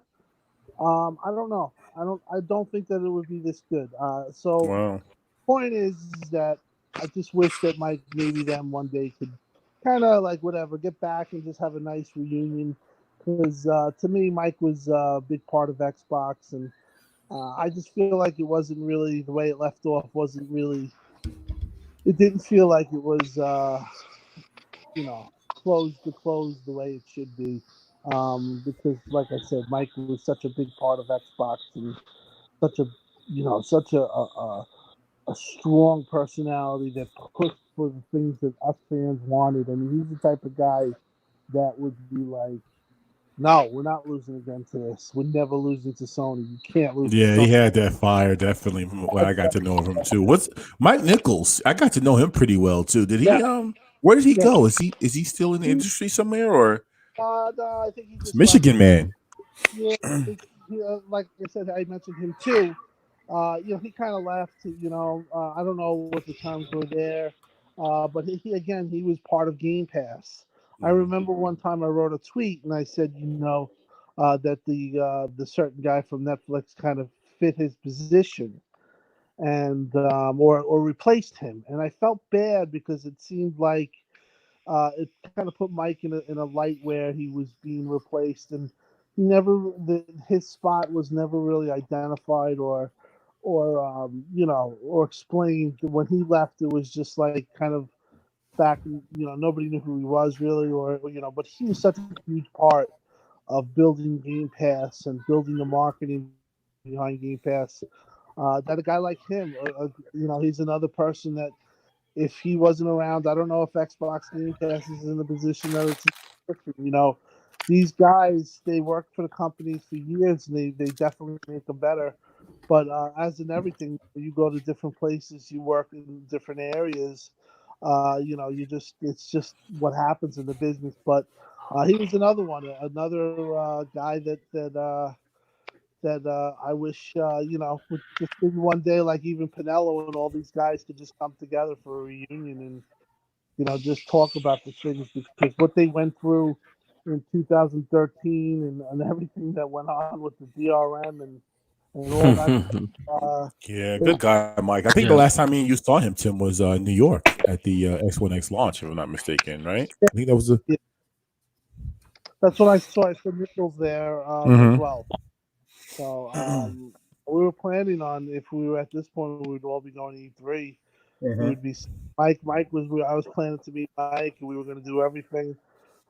I don't know. I don't think that it would be this good. The point is that I just wish that Mike maybe them one day could kind of get back and just have a nice reunion. Because to me, Mike was a big part of Xbox, and I just feel like it wasn't really the way it left off. Wasn't really. It didn't feel like it was, closed the way it should be. Because, like I said, Mike was such a big part of Xbox and such a strong personality that pushed for the things that us fans wanted. I mean, he's the type of guy that would be like, no, we're not losing again to this. We're never losing to Sony. You can't lose. Yeah, he had that fire, definitely, from what I got to know of him too. What's Mike Nichols? I got to know him pretty well too. Did he where did he go? Is he still in the industry somewhere, or no, I think he's Michigan man? Yeah, like I said, I mentioned him too. He kind of left. I don't know what the terms were there, but he was part of Game Pass. I remember one time I wrote a tweet and I said, that the certain guy from Netflix kind of fit his position and or replaced him, and I felt bad because it seemed like it kind of put Mike in a light where he was being replaced, and he never his spot was never really identified or or explained. When he left, it was just like kind of back, nobody knew who he was really, or but he was such a huge part of building Game Pass and building the marketing behind Game Pass. That a guy like him, he's another person that if he wasn't around, I don't know if Xbox Game Pass is in the position that it's in. These guys, they worked for the company for years and they definitely make them better. But as in everything, you go to different places, you work in different areas. It's just what happens in the business. But he was another one, another guy that I wish, would just maybe one day, like even Pinello and all these guys could just come together for a reunion and, just talk about the things, because what they went through in 2013 and everything that went on with the DRM and all that. Yeah, good guy, Mike. I think the last time you saw him, Tim, was New York at the X1X launch, if I'm not mistaken, right? I think that was That's what I saw. I saw Nichols there as well. So we were planning on, if we were at this point, we would all be going to E3. We would be Mike. I was planning to meet Mike, and we were going to do everything.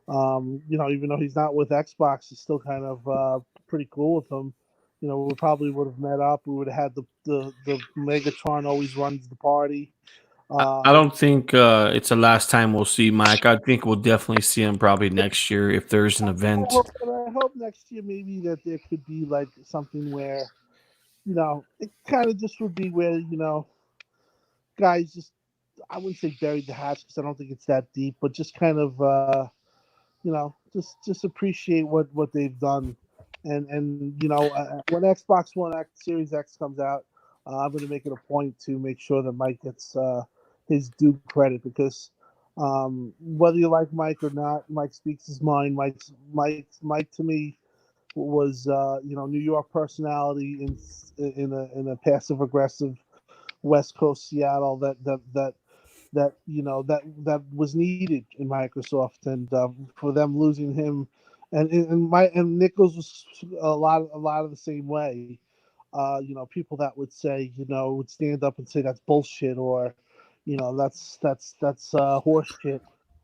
Even though he's not with Xbox, it's still kind of pretty cool with him. We probably would have met up. We would have had the Megatron always runs the party. I don't think it's the last time we'll see Mike. I think we'll definitely see him probably next year if there's an event. I hope next year maybe that there could be like something where, it kind of just would be where, guys just, I wouldn't say buried the hatch because I don't think it's that deep, but just kind of, just appreciate what they've done. And when Xbox One X Series X comes out, I'm going to make it a point to make sure that Mike gets his due credit, because whether you like Mike or not, Mike speaks his mind. Mike to me was New York personality in a passive aggressive West Coast Seattle that was needed in Microsoft, and for them losing him, and Nichols was a lot of the same way. People that would say, would stand up and say that's bullshit, or that's horse shit,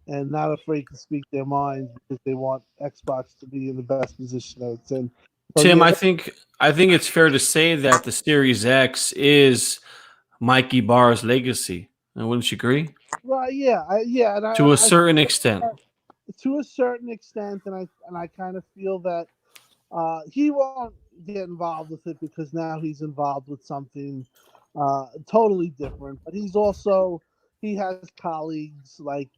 and not afraid to speak their minds because they want Xbox to be in the best position that it's in. So, Tim, I think it's fair to say that the Series X is Mikey Barr's legacy. And wouldn't you agree? Well, yeah. To a certain extent. To a certain extent, and I kind of feel that he won't get involved with it because now he's involved with something totally different. But he has colleagues like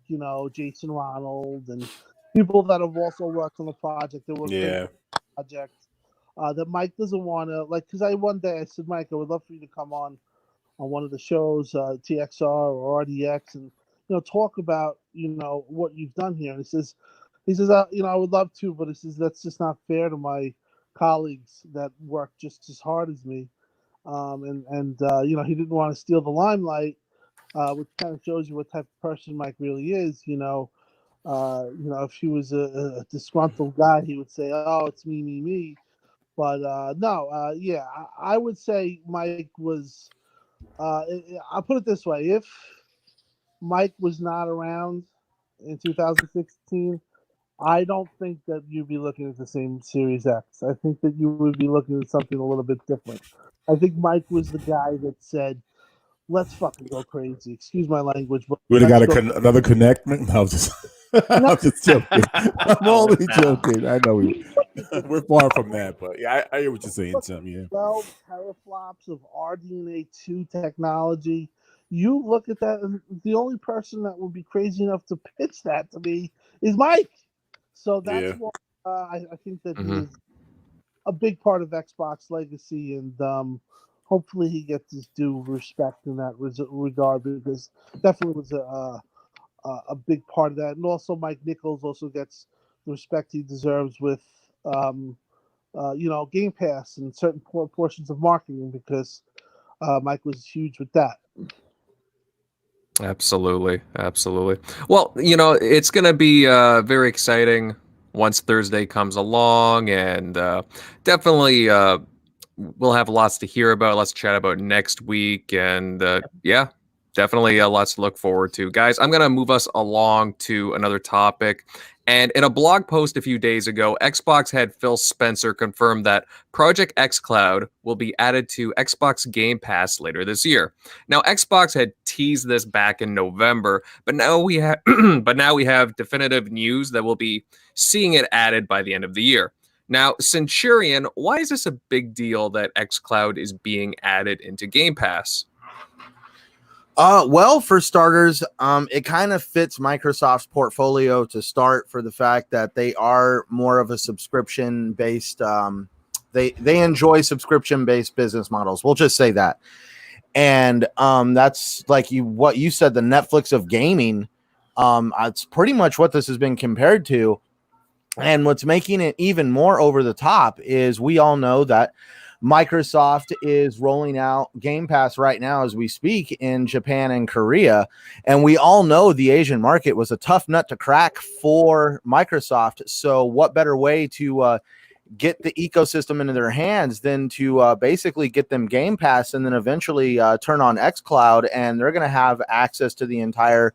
Jason Ronald and people that have also worked on the project. Project that Mike doesn't want to because one day I said, Mike, I would love for you to come on one of the shows, TXR or RDX, and talk about what you've done here. And he says I would love to, but he says that's just not fair to my colleagues that work just as hard as me. He didn't want to steal the limelight, which kind of shows you what type of person Mike really is. If he was a disgruntled guy, he would say, "Oh, it's me." But no, I would say Mike was. I'll put it this way: if Mike was not around in 2016, I don't think that you'd be looking at the same Series X. I think that you would be looking at something a little bit different. I think Mike was the guy that said, "Let's fucking go crazy." Excuse my language, but we got another connectment. I'm just joking. I'm only joking. I know we're far from that, but yeah, I hear what you're saying, Tim. Yeah. 12 teraflops of RDNA 2 technology. You look at that, and the only person that would be crazy enough to pitch that to me is Mike. So that's why I think that he is a big part of Xbox legacy, and hopefully he gets his due respect in that regard, because definitely was a big part of that. And also Mike Nichols also gets the respect he deserves with Game Pass and certain portions of marketing because Mike was huge with that. Absolutely. Well, it's going to be very exciting once Thursday comes along, and definitely we'll have lots to hear about, lots to chat about next week, and yeah, definitely lots to look forward to. Guys, I'm going to move us along to another topic. And in a blog post a few days ago, Xbox head Phil Spencer confirmed that Project XCloud will be added to Xbox Game Pass later this year. Now, Xbox had teased this back in November, but now we have definitive news that we'll be seeing it added by the end of the year. Now, Centurion, why is this a big deal that XCloud is being added into Game Pass? Well, for starters, it kind of fits Microsoft's portfolio to start for the fact that they are more of a subscription-based. They enjoy subscription-based business models. We'll just say that, and that's like what you said, the Netflix of gaming. It's pretty much what this has been compared to, and what's making it even more over the top is we all know that Microsoft is rolling out Game Pass right now as we speak in Japan and Korea. And we all know the Asian market was a tough nut to crack for Microsoft. So what better way to get the ecosystem into their hands than to basically get them Game Pass and then eventually turn on xCloud, and they're going to have access to the entire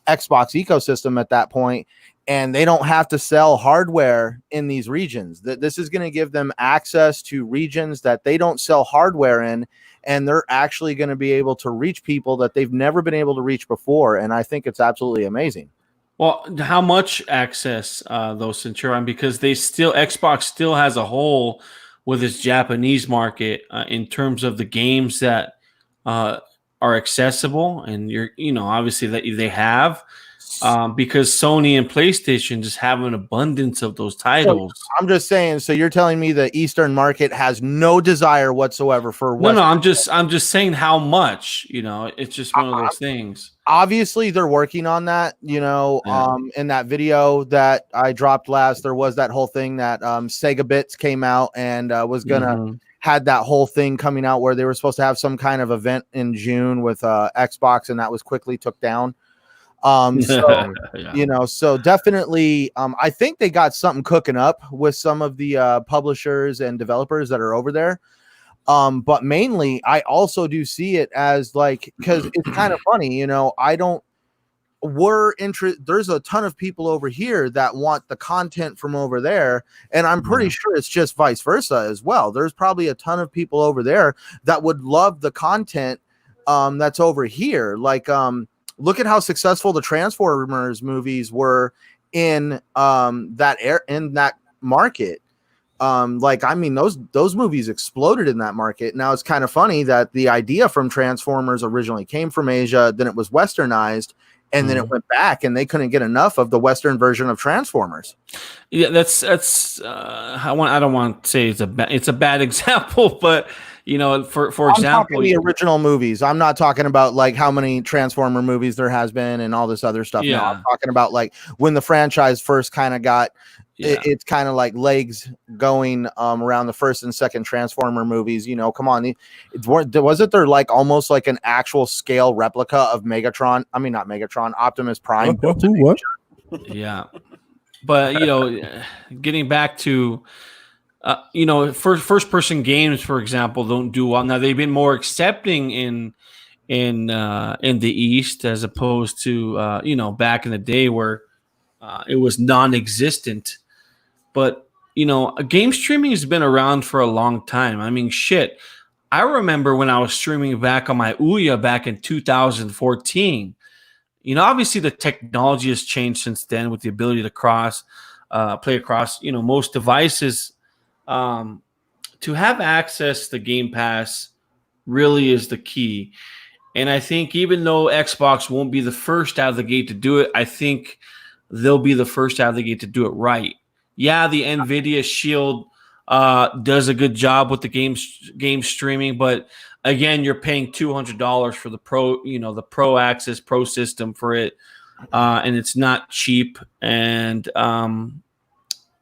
Xbox ecosystem at that point. And they don't have to sell hardware in these regions. This is going to give them access to regions that they don't sell hardware in, and they're actually going to be able to reach people that they've never been able to reach before. And I think it's absolutely amazing. Well, how much access, though, Centurion? Because Xbox still has a hole with its Japanese market in terms of the games that are accessible, and obviously that they have. Because Sony and PlayStation just have an abundance of those titles. So I'm just saying. So you're telling me the Eastern market has no desire whatsoever for Western? No. I'm just saying how much. It's just one of those things. Obviously, they're working on that. In that video that I dropped last, there was that whole thing that Sega Bits came out and was gonna had that whole thing coming out where they were supposed to have some kind of event in June with Xbox, and that was quickly took down. So definitely, I think they got something cooking up with some of the publishers and developers that are over there. But mainly, I also do see it as because it's kind of funny, there's a ton of people over here that want the content from over there, and I'm pretty sure it's just vice versa as well. There's probably a ton of people over there that would love the content that's over here. Look at how successful the Transformers movies were in that market. Those movies exploded in that market. Now it's kind of funny that the idea from Transformers originally came from Asia, then it was westernized, and then it went back, and they couldn't get enough of the Western version of Transformers. Yeah, that's I don't want to say it's a bad example, but for I'm example, the original movies. I'm not talking about how many Transformer movies there has been and all this other stuff. Yeah. No, I'm talking about when the franchise first kind of got it's kind of legs going around the first and second Transformer movies. Come on, wasn't there almost an actual scale replica of Megatron? I mean, not Megatron, Optimus Prime. What? Yeah, but getting back to first person games, for example, don't do well. Now they've been more accepting in the East as opposed to back in the day where it was non-existent. But game streaming has been around for a long time. I mean, shit. I remember when I was streaming back on my Ouya back in 2014. Obviously the technology has changed since then with the ability to play across most devices. To have access to Game Pass really is the key. And I think even though Xbox won't be the first out of the gate to do it, I think they'll be the first out of the gate to do it right. Yeah, the NVIDIA Shield does a good job with the game streaming, but again, you're paying $200 for the Pro Access Pro system for it, and it's not cheap. And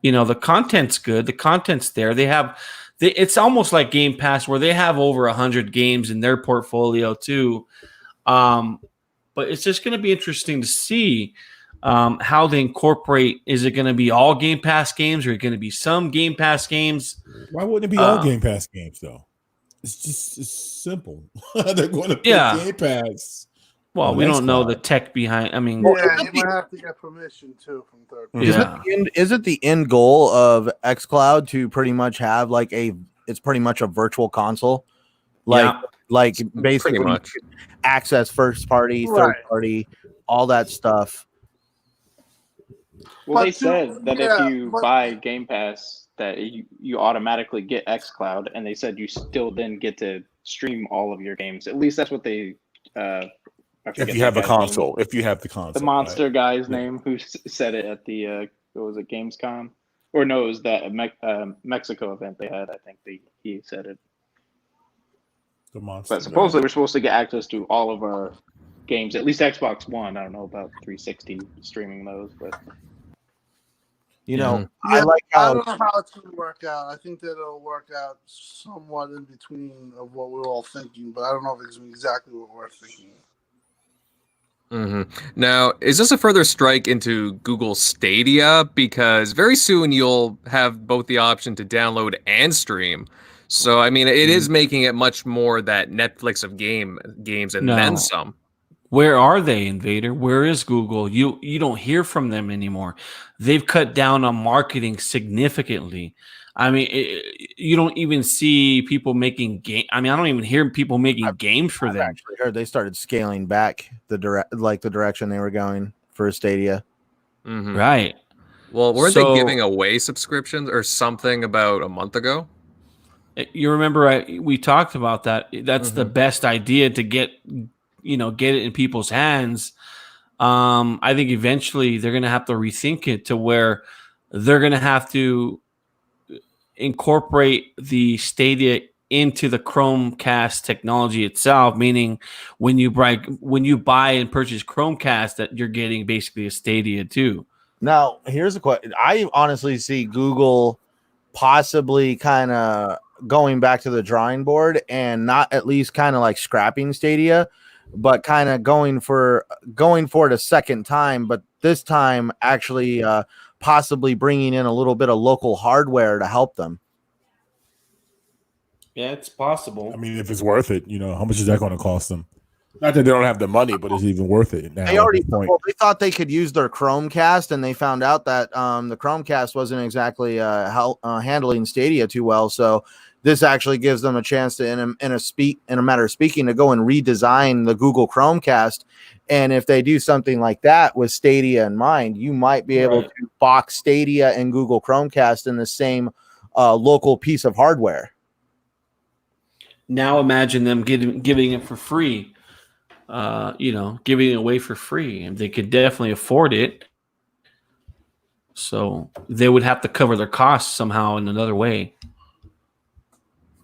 the content's good. The content's there. It's almost like Game Pass where they have over 100 games in their portfolio too. But it's just going to be interesting to see how they incorporate. Is it going to be all Game Pass games, or is it going to be some Game Pass games? Why wouldn't it be all Game Pass games though? It's simple. They're going to put Game Pass. Well, we don't know the tech behind. I mean, you might have to get permission too from third parties. Is it the end goal of XCloud to pretty much have like it's pretty much a virtual console, like basically pretty much access first party, third party, all that stuff. Well, they said that if you buy Game Pass, that you automatically get XCloud, and they said you still then get to stream all of your games. At least that's what they. If you have a console, the monster guy's name who said it at the what was it, Gamescom, or no, it was that Mexico event they had. I think he said it. The monster. But supposedly we're supposed to get access to all of our games, at least Xbox One. I don't know about 360 streaming those, but I don't know how it's going to work out. I think that it'll work out somewhat in between of what we're all thinking, but I don't know if it's exactly what we're thinking. Now, is this a further strike into Google Stadia? Because very soon you'll have both the option to download and stream. So, I mean, it is making it much more that Netflix of games and then some. Where are they, Invader? Where is Google? You don't hear from them anymore. They've cut down on marketing significantly. I mean, you don't even see people making game. I mean, I don't even hear people making games for them. Actually heard they started scaling back the direction they were going for Stadia. Right. Well, weren't they giving away subscriptions or something about a month ago? You remember we talked about that. That's the best idea to get it in people's hands. I think eventually they're going to have to rethink it to where they're going to have to incorporate the Stadia into the Chromecast technology itself, meaning when you buy and purchase Chromecast, that you're getting basically a Stadia too. Now, here's a question. I honestly see Google possibly kind of going back to the drawing board and not at least kind of like scrapping Stadia, but kind of going for it a second time, but this time actually possibly bringing in a little bit of local hardware to help them. Yeah, it's possible. I mean, if it's worth it, how much is that going to cost them? Not that they don't have the money, but it's even worth it now. They thought they could use their Chromecast, and they found out that the Chromecast wasn't exactly handling Stadia too well. So this actually gives them a chance to, in a matter of speaking, to go and redesign the Google Chromecast. And if they do something like that with Stadia in mind, you might be able to box Stadia and Google Chromecast in the same local piece of hardware. Now imagine them giving it for free, giving it away for free, and they could definitely afford it. So they would have to cover their costs somehow in another way.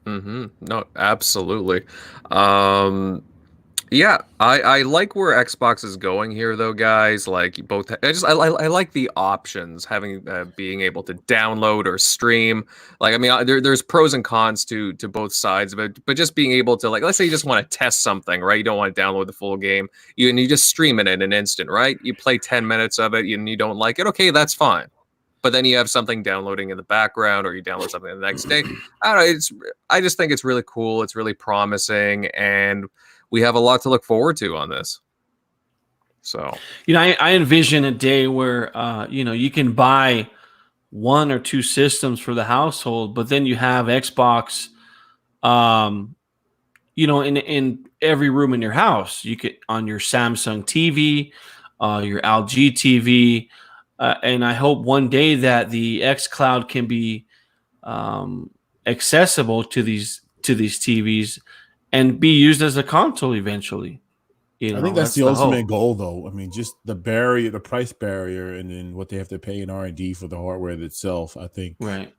No, absolutely. Yeah, I like where Xbox is going here, though, guys. Like both, I like the options, having being able to download or stream. Like, I mean, there's pros and cons to both sides of it, but just being able to, like, let's say you just want to test something, right? You don't want to download the full game, you just stream it in an instant, right? You play 10 minutes of it, and you don't like it, okay, that's fine. But then you have something downloading in the background, or you download something the next day. I don't know. I just think it's really cool. It's really promising, and we have a lot to look forward to on this. So, I envision a day where, you can buy one or two systems for the household, but then you have Xbox, in every room in your house. You could on your Samsung TV, your LG TV. And I hope one day that the XCloud can be accessible to these TVs and be used as a console eventually. I think that's the ultimate goal, though. I mean, just the price barrier, and then what they have to pay in R&D for the hardware itself. I think, right?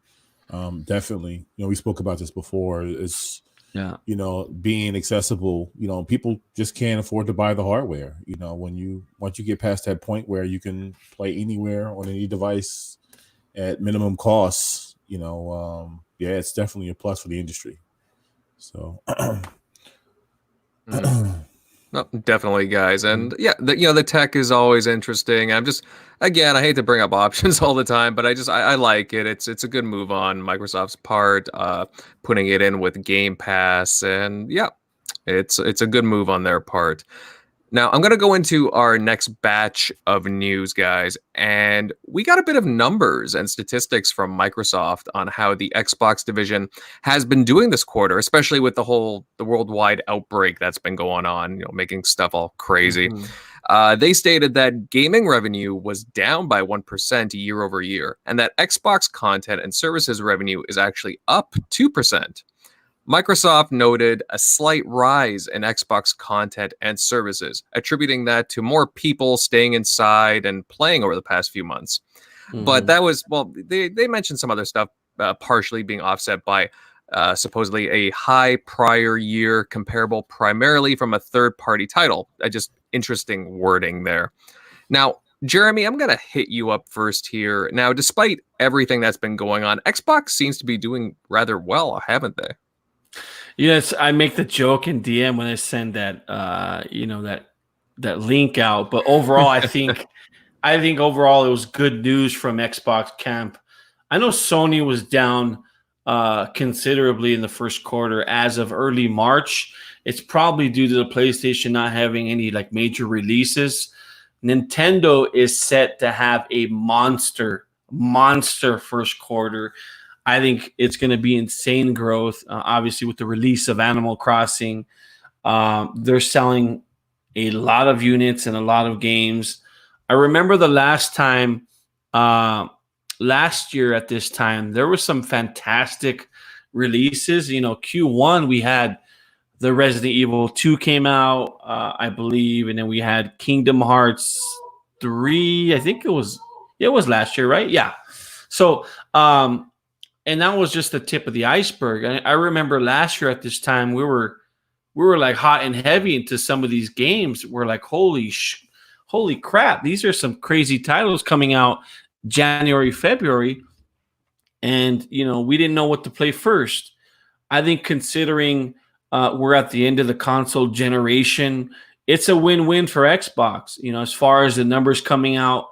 Definitely. We spoke about this before. It's being accessible. People just can't afford to buy the hardware. Once you get past that point where you can play anywhere on any device, at minimum costs, yeah, it's definitely a plus for the industry. So, No, definitely, guys, and yeah, the tech is always interesting. I'm just, again, I hate to bring up options all the time, but I like it. It's a good move on Microsoft's part, putting it in with Game Pass, and yeah, it's a good move on their part. Now, I'm going to go into our next batch of news, guys, and we got a bit of numbers and statistics from Microsoft on how the Xbox division has been doing this quarter, especially with the worldwide outbreak that's been going on, making stuff all crazy. They stated that gaming revenue was down by 1% year over year, and that Xbox content and services revenue is actually up 2%. Microsoft noted a slight rise in Xbox content and services, attributing that to more people staying inside and playing over the past few months. But that was, they mentioned some other stuff partially being offset by supposedly a high prior year comparable primarily from a third-party title. Just interesting wording there. Now, Jeremy, I'm going to hit you up first here. Now, despite everything that's been going on, Xbox seems to be doing rather well, haven't they? Yes, I make the joke in DM when I send that that link out. But overall, I think overall it was good news from Xbox camp. I know Sony was down considerably in the first quarter as of early March. It's probably due to the PlayStation not having any major releases. Nintendo is set to have a monster first quarter. I think it's going to be insane growth. Obviously, with the release of Animal Crossing, they're selling a lot of units and a lot of games. I remember the last time, last year at this time, there were some fantastic releases. Q1 we had the Resident Evil 2 came out, I believe, and then we had Kingdom Hearts 3. I think it was last year, right? Yeah. So, and that was just the tip of the iceberg. I remember last year at this time, we were like hot and heavy into some of these games. We're like, holy crap. These are some crazy titles coming out January, February. And, we didn't know what to play first. I think considering we're at the end of the console generation, it's a win-win for Xbox. As far as the numbers coming out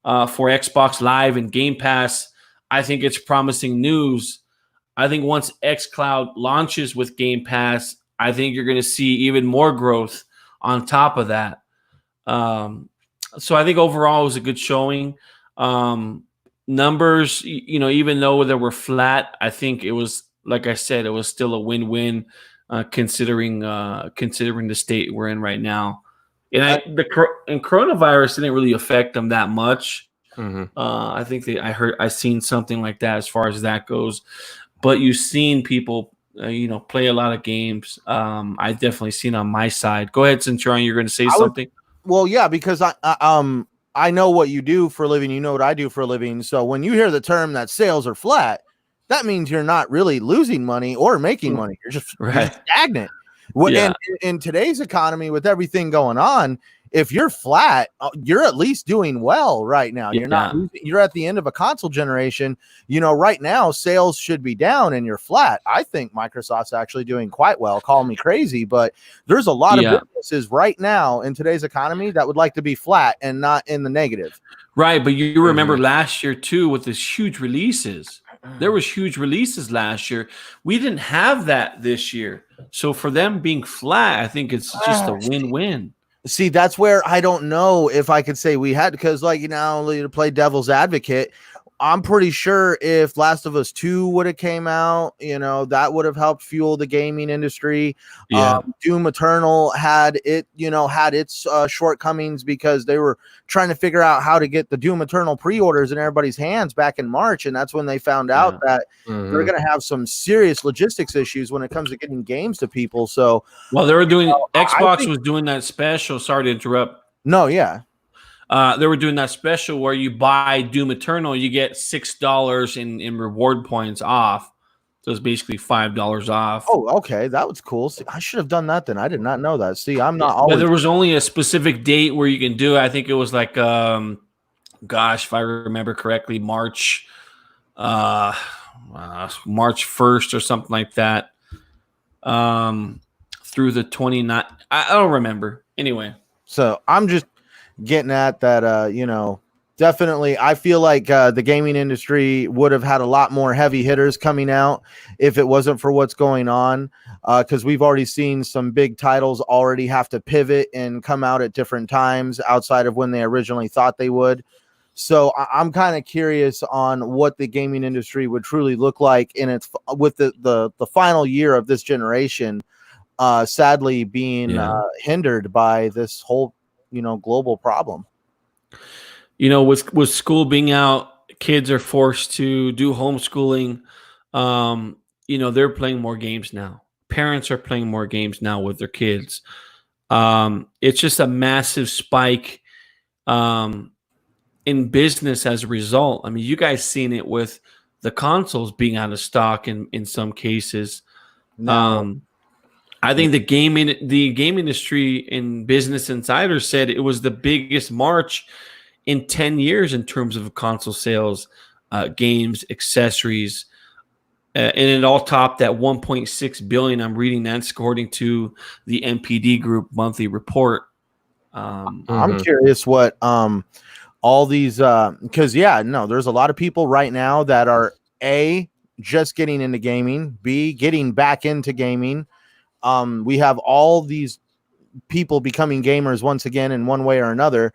for Xbox Live and Game Pass, I think it's promising news. I think once XCloud launches with Game Pass, I think you're going to see even more growth on top of that. So I think overall it was a good showing. Numbers, even though they were flat, I think it was, like I said, it was still a win-win considering the state we're in right now. And coronavirus didn't really affect them that much. I think I seen something like that as far as that goes, but you've seen people, play a lot of games. I definitely seen on my side. Go ahead, Centurion. You're going to say something. Well, yeah, because I know what you do for a living. You know what I do for a living. So when you hear the term that sales are flat, that means you're not really losing money or making money. You're just stagnant. In today's economy, with everything going on, if you're flat, you're at least doing well right now. You're not losing, you're at the end of a console generation. Right now sales should be down and you're flat. I think Microsoft's actually doing quite well. Call me crazy, but there's a lot of businesses right now in today's economy that would like to be flat and not in the negative. Right, but you remember last year too with this huge releases. There was huge releases last year. We didn't have that this year. So for them being flat, I think it's just a win-win. See, that's where I don't know if I could say we had, because to play devil's advocate, I'm pretty sure if Last of Us 2 would have came out, that would have helped fuel the gaming industry. Doom Eternal had its shortcomings because they were trying to figure out how to get the Doom Eternal pre-orders in everybody's hands back in March. And that's when they found out that they're going to have some serious logistics issues when it comes to getting games to people. So, well, they were doing, Xbox was doing that special. Sorry to interrupt. No, yeah. They were doing that special where you buy Doom Eternal, you get $6 in reward points off. So it's basically $5 off. Oh, okay. That was cool. See, I should have done that then. I did not know that. See, I'm not always. But there was only a specific date where you can do it. I think it was like, if I remember correctly, March March 1st or something like that. Through the 29th. I don't remember. Anyway. So I'm just getting at that, definitely. I feel like the gaming industry would have had a lot more heavy hitters coming out if it wasn't for what's going on. Because we've already seen some big titles already have to pivot and come out at different times outside of when they originally thought they would. So I'm kind of curious on what the gaming industry would truly look like in its with the final year of this generation. Sadly being hindered by this whole, global problem. With school being out, kids are forced to do homeschooling. They're playing more games now. Parents are playing more games now with their kids. It's just a massive spike in business as a result. I mean, you guys seen it with the consoles being out of stock in some cases. No. I think the game industry in Business Insider said it was the biggest March in 10 years in terms of console sales, games, accessories, and it all topped at 1.6 billion. I'm reading that according to the MPD Group monthly report. I'm curious what all these because there's a lot of people right now that are A, just getting into gaming, B, getting back into gaming. We have all these people becoming gamers once again in one way or another.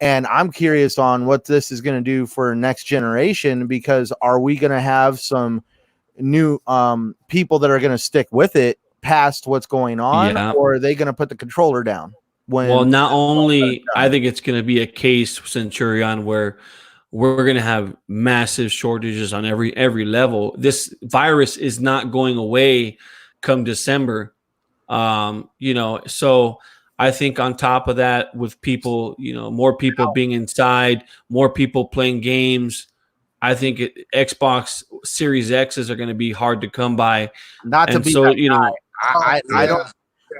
And I'm curious on what this is going to do for next generation, because are we going to have some new people that are going to stick with it past what's going on, or are they going to put the controller down? Not only, I think it's going to be a case, Centurion, where we're going to have massive shortages on every level. This virus is not going away come December. So I think on top of that, with people, more people being inside, more people playing games, I think Xbox Series X's are going to be hard to come by. Not to be,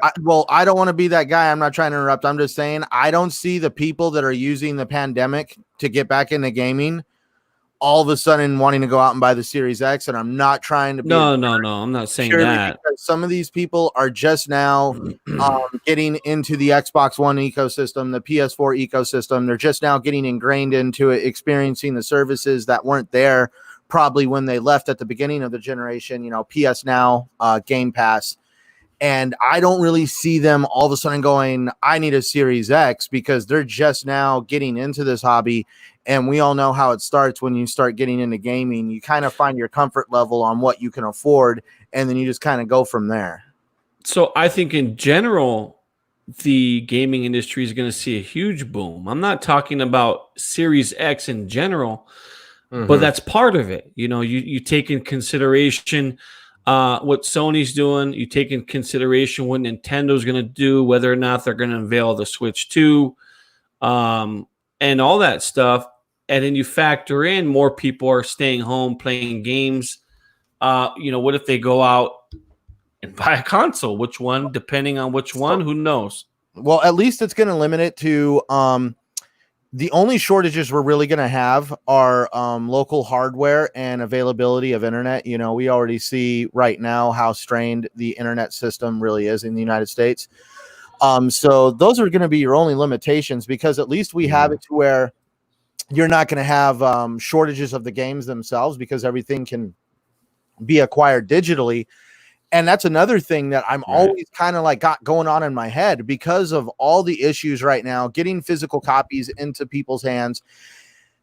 I don't want to be that guy. I'm not trying to interrupt. I'm just saying, I don't see the people that are using the pandemic to get back into gaming all of a sudden wanting to go out and buy the Series X. And I'm not trying to be no, I'm not saying that. Some of these people are just now getting into the Xbox One ecosystem, the PS4 ecosystem. They're just now getting ingrained into it, experiencing the services that weren't there probably when they left at the beginning of the generation, PS Now, Game Pass. And I don't really see them all of a sudden going, I need a Series X, because they're just now getting into this hobby. And we all know how it starts when you start getting into gaming. You kind of find your comfort level on what you can afford, and then you just kind of go from there. So I think in general, the gaming industry is going to see a huge boom. I'm not talking about Series X in general, but that's part of it. You take in consideration what Sony's doing. You take in consideration what Nintendo's going to do, whether or not they're going to unveil the Switch 2, and all that stuff. And then you factor in more people are staying home playing games. What if they go out and buy a console? Which one? Depending on which one, who knows? Well, at least it's going to limit it to the only shortages we're really going to have are local hardware and availability of internet. We already see right now how strained the internet system really is in the United States. So those are going to be your only limitations, because at least we have it to where you're not going to have shortages of the games themselves, because everything can be acquired digitally. And that's another thing that I'm always kind of like got going on in my head, because of all the issues right now, getting physical copies into people's hands.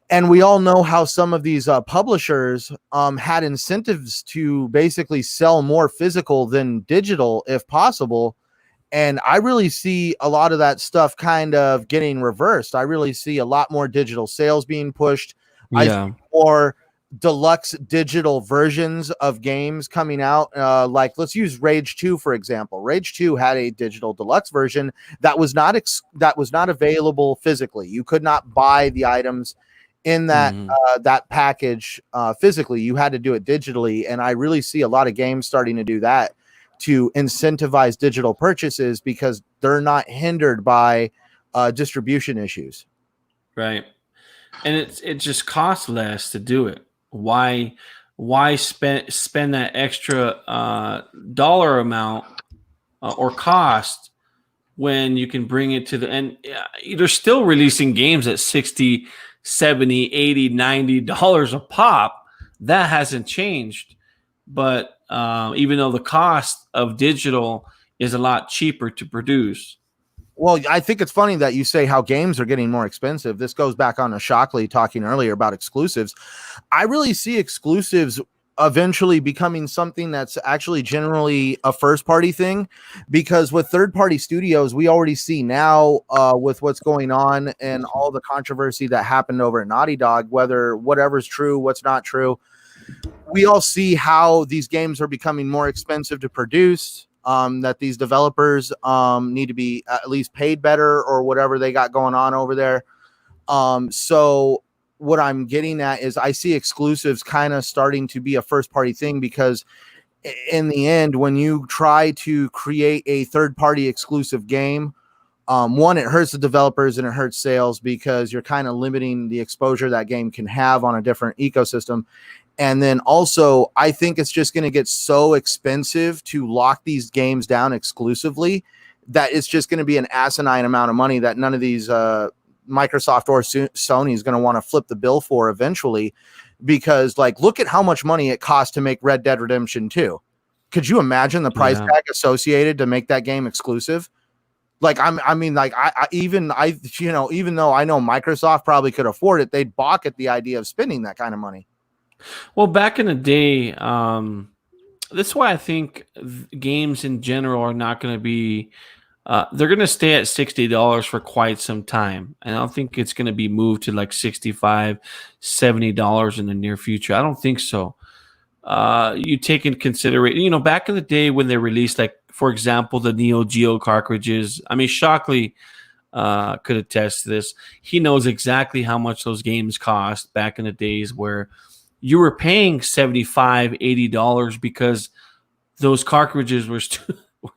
And we all know how some of these publishers had incentives to basically sell more physical than digital if possible. And I really see a lot of that stuff kind of getting reversed. I really see a lot more digital sales being pushed. I see more deluxe digital versions of games coming out. Like, let's use Rage 2, for example. Rage 2 had a digital deluxe version that was not available physically. You could not buy the items in that that package physically. You had to do it digitally. And I really see a lot of games starting to do that to incentivize digital purchases, because they're not hindered by distribution issues. Right. And it just costs less to do it. Why spend that extra dollar amount or cost when you can bring it to the and they're still releasing games at 60, 70, 80, $90 a pop. That hasn't changed. But even though the cost of digital is a lot cheaper to produce. Well, I think it's funny that you say how games are getting more expensive. This goes back on to Shockley talking earlier about exclusives. I really see exclusives eventually becoming something that's actually generally a first-party thing, because with third-party studios, we already see now with what's going on and all the controversy that happened over at Naughty Dog, whether whatever's true, what's not true, we all see how these games are becoming more expensive to produce. That these developers need to be at least paid better or whatever they got going on over there. So what I'm getting at is I see exclusives kind of starting to be a first party thing, because in the end, when you try to create a third party exclusive game, one, it hurts the developers and it hurts sales, because you're kind of limiting the exposure that game can have on a different ecosystem. And then also, I think it's just going to get so expensive to lock these games down exclusively that it's just going to be an asinine amount of money that none of these Microsoft or Sony is going to want to flip the bill for eventually. Because, like, look at how much money it costs to make Red Dead Redemption 2. Could you imagine the price tag associated to make that game exclusive? Like, even though I know Microsoft probably could afford it, they'd balk at the idea of spending that kind of money. Well, back in the day, that's why I think games in general are not going to be. They're going to stay at $60 for quite some time, and I don't think it's going to be moved to like $65, $70 in the near future. I don't think so. You take in consideration, back in the day when they released, like, for example, the Neo Geo cartridges. I mean, Shockley could attest to this. He knows exactly how much those games cost back in the days where you were paying $75, $80 because those cartridges were just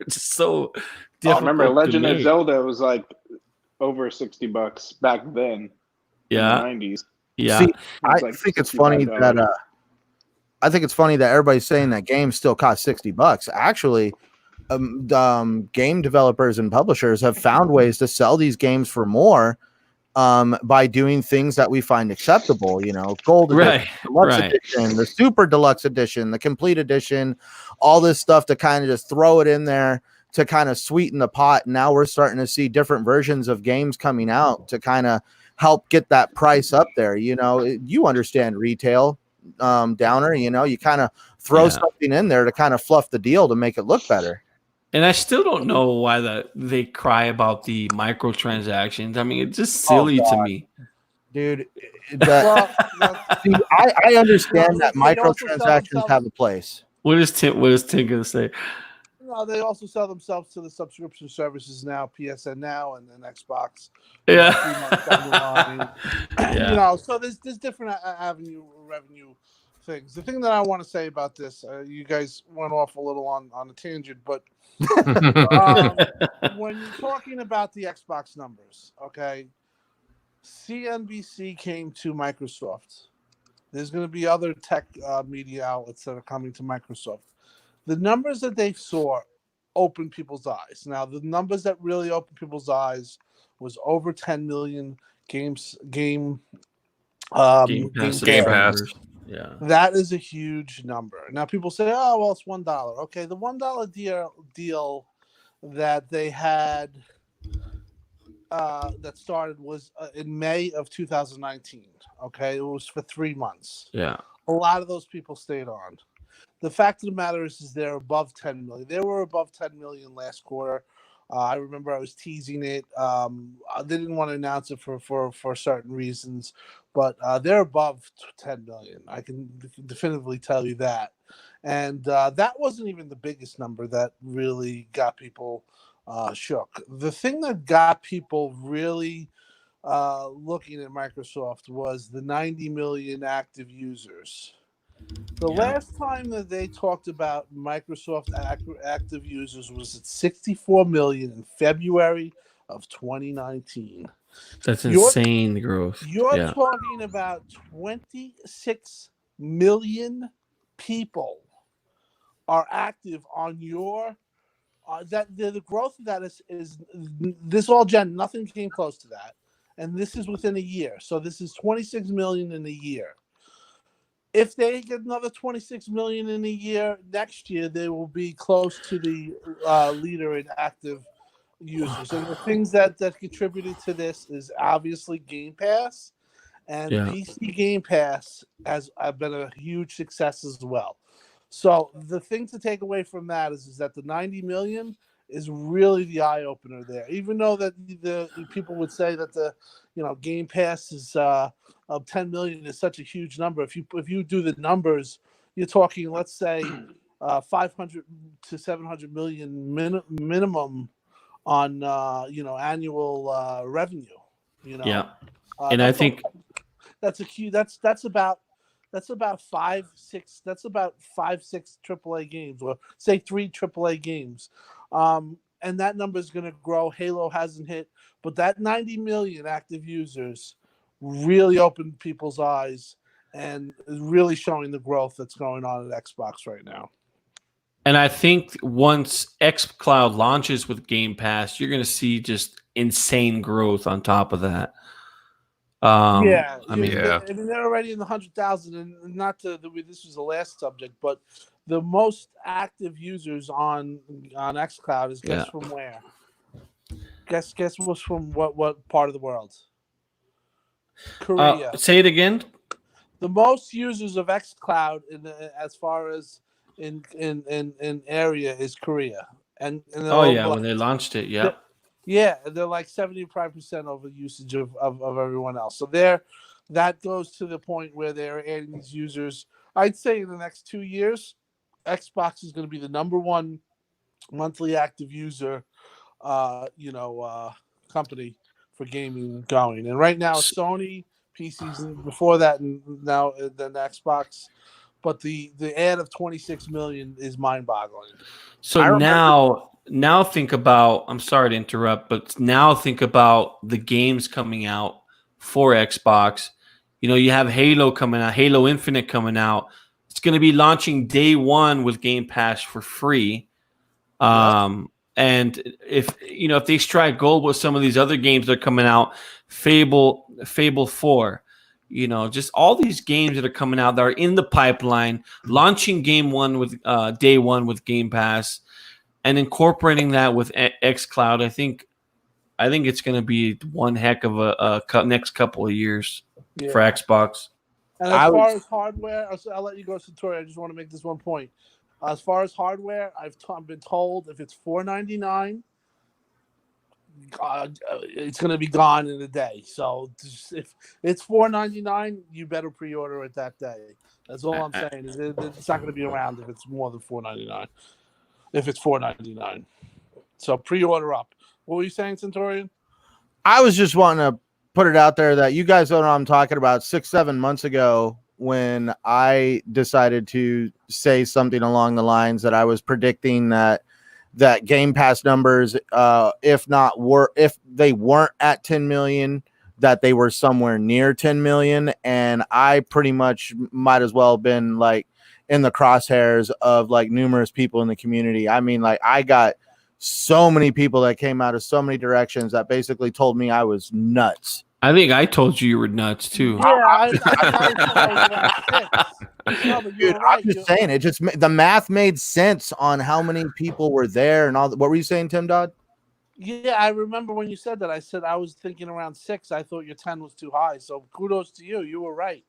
so difficult. I remember Legend of Zelda was like over $60 back then. Yeah. In the 90s. Yeah. See, I think it's funny that everybody's saying that games still cost $60. Actually, game developers and publishers have found ways to sell these games for more. By doing things that we find acceptable, gold edition, deluxe edition, the super deluxe edition, the complete edition, all this stuff to kind of just throw it in there to kind of sweeten the pot. And now we're starting to see different versions of games coming out to kind of help get that price up there. You understand retail, Downer, you kind of throw something in there to kind of fluff the deal to make it look better. And I still don't know why they cry about the microtransactions. I mean, it's just silly to me. Dude, I understand that microtransactions have a place. What is Tim going to say? No, they also sell themselves to the subscription services now, PSN Now and then Xbox. Yeah. So there's different revenue things. The thing that I want to say about this, you guys went off a little on a tangent, but when you're talking about the Xbox numbers, okay, CNBC came to Microsoft. There's going to be other tech media outlets that are coming to Microsoft. The numbers that they saw opened people's eyes. Now, the numbers that really opened people's eyes was over 10 million Game Pass. Yeah, that is a huge number. Now people say, "Oh, well, it's $1." Okay, the $1 deal that they had that started was in May of 2019. Okay, it was for 3 months. Yeah, a lot of those people stayed on. The fact of the matter is they're above 10 million. They were above 10 million last quarter. I remember I was teasing it. They didn't want to announce it for certain reasons, but they're above 10 million. I can definitively tell you that. And that wasn't even the biggest number that really got people shook. The thing that got people really looking at Microsoft was the 90 million active users. The last time that they talked about Microsoft active users was at 64 million in February of 2019. That's insane growth. You're talking about 26 million people are active on your that the growth of that is this all gen, nothing came close to that, and this is within a year. So this is 26 million in a year. If they get another 26 million in a year, next year they will be close to the leader in active users. And the things that contributed to this is obviously Game Pass, and PC Game Pass has been a huge success as well. So the thing to take away from that is that the 90 million is really the eye opener there. Even though that the people would say that the Game Pass is of 10 million is such a huge number. If you do the numbers, you're talking, let's say, 500 to 700 million minimum on annual revenue. And I think that's a key. That's about 5-6 AAA games, or say 3 AAA games. And that number is going to grow. Halo hasn't hit, but that 90 million active users really opened people's eyes and is really showing the growth that's going on at Xbox right now. And I think once XCloud launches with Game Pass, you're going to see just insane growth on top of that. I mean, they're already in the 100,000, and not to this was the last subject, but the most active users on XCloud is guess from where? Guess what's from what part of the world? Korea. Say it again. The most users of XCloud as far as in area is Korea, and when they launched it, they're like 75% over usage of everyone else. So that goes to the point where they're adding these users. I'd say in the next 2 years, Xbox is going to be the number one monthly active user, company for gaming going. And right now, Sony, PCs, before that, and now then Xbox. But the ad of 26 million is mind-boggling. So now think about, I'm sorry to interrupt, but now think about the games coming out for Xbox. You have Halo coming out, Halo Infinite coming out. It's going to be launching day one with Game Pass for free. And if they strike gold with some of these other games that are coming out, Fable 4, just all these games that are coming out that are in the pipeline, launching day one with Game Pass, and incorporating that with XCloud, I think it's going to be one heck of a next couple of years for Xbox. And as far as hardware, I'll let you go, Satori. I just want to make this one point. As far as hardware, I've been told if it's $499, it's going to be gone in a day. So if it's $499, you better pre-order it that day. That's all I'm saying. It's not going to be around if it's more than $499. If it's $499, so pre-order up. What were you saying, Centurion? I was just wanting to put it out there that you guys know what I'm talking about. 6-7 months ago, when I decided to say something along the lines that I was predicting that Game Pass numbers, if they weren't at 10 million, that they were somewhere near 10 million, and I pretty much might as well have been like in the crosshairs of like numerous people in the community. I mean, like I got so many people that came out of so many directions that basically told me I was nuts. I think I told you were nuts too. Yeah, Dude, I'm just saying it. Just the math made sense on how many people were there and all. What were you saying, Tim Dodd? Yeah, I remember when you said that. I said I was thinking around 6. I thought your 10 was too high. So kudos to you. You were right.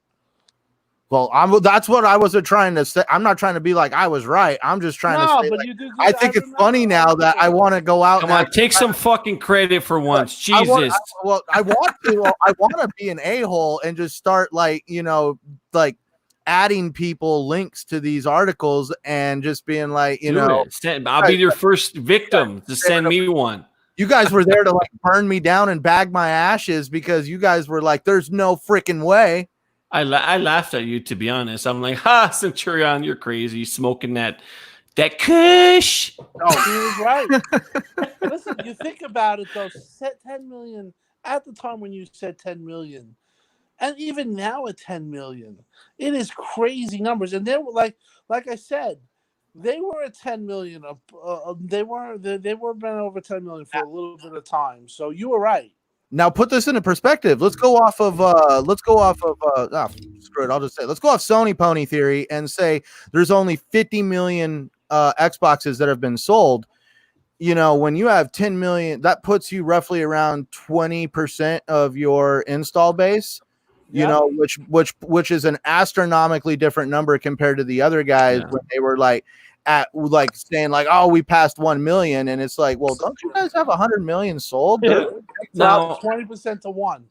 Well, that's what I was trying to say. I'm not trying to be like I was right. I'm just trying to say. Like, I think it's funny now that I want to go out. Come on, take some fucking credit for once. Jesus. I want to. I want to be an a-hole and just start like adding people links to these articles and just being like, I'll be your first victim. Just send me one. You guys were there to like burn me down and bag my ashes because you guys were like, "There's no freaking way." I laughed at you, to be honest. I'm like, ha, Centurion, you're crazy, smoking that kush. Oh, he was right. Listen, you think about it though. 10 million at the time when you said 10 million, And even now at 10 million, it is crazy numbers. And they were like I said, they were at 10 million. They were been over 10 million for a little bit of time. So you were right. Now put this into perspective. Let's go off of screw it. I'll just say let's go off Sony Pony theory and say there's only 50 million Xboxes that have been sold. You know, when you have 10 million, that puts you roughly around 20% of your install base. You know, which is an astronomically different number compared to the other guys when they were like saying like, oh, we passed 1 million, and it's like, well, don't you guys have 100 million sold? Yeah. Now 20% to 1.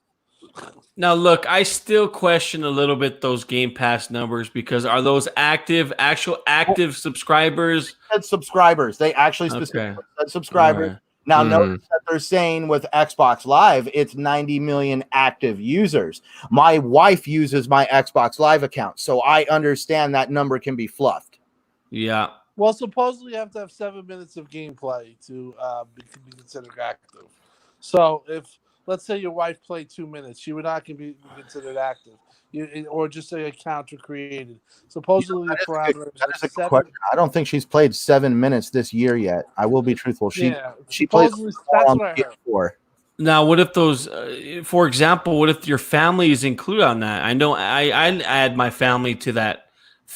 Now, look, I still question a little bit those Game Pass numbers because are those actual active subscribers? Said subscribers. They actually specifically said subscribers. Right. Now, notice that they're saying with Xbox Live, it's 90 million active users. My wife uses my Xbox Live account, so I understand that number can be fluffed. Yeah. Well, supposedly you have to have 7 minutes of gameplay to be considered active. So if, let's say your wife played 2 minutes, she would not be considered active. Or just say a counter created. Supposedly the parameters that is a question. I don't think she's played 7 minutes this year yet. I will be truthful. She played that's what I heard. Now, what if those, for example, what if your family is included on that? I know I add my family to that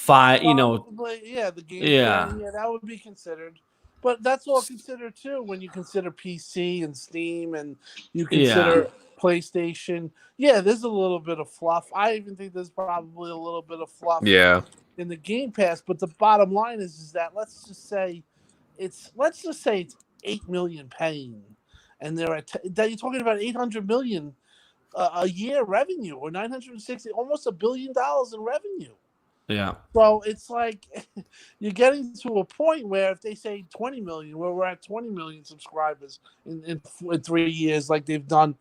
the game. Yeah, that would be considered. But that's all considered too when you consider PC and Steam and you consider PlayStation. Yeah, there's a little bit of fluff. I even think there's probably a little bit of fluff in the Game Pass. But the bottom line is that let's just say it's 8 million paying, and they're that you're talking about 800 million a year revenue, or 960, almost $1 billion in revenue. Yeah. So it's like you're getting to a point where if they say 20 million, where we're at 20 million subscribers in 3 years, like they've done,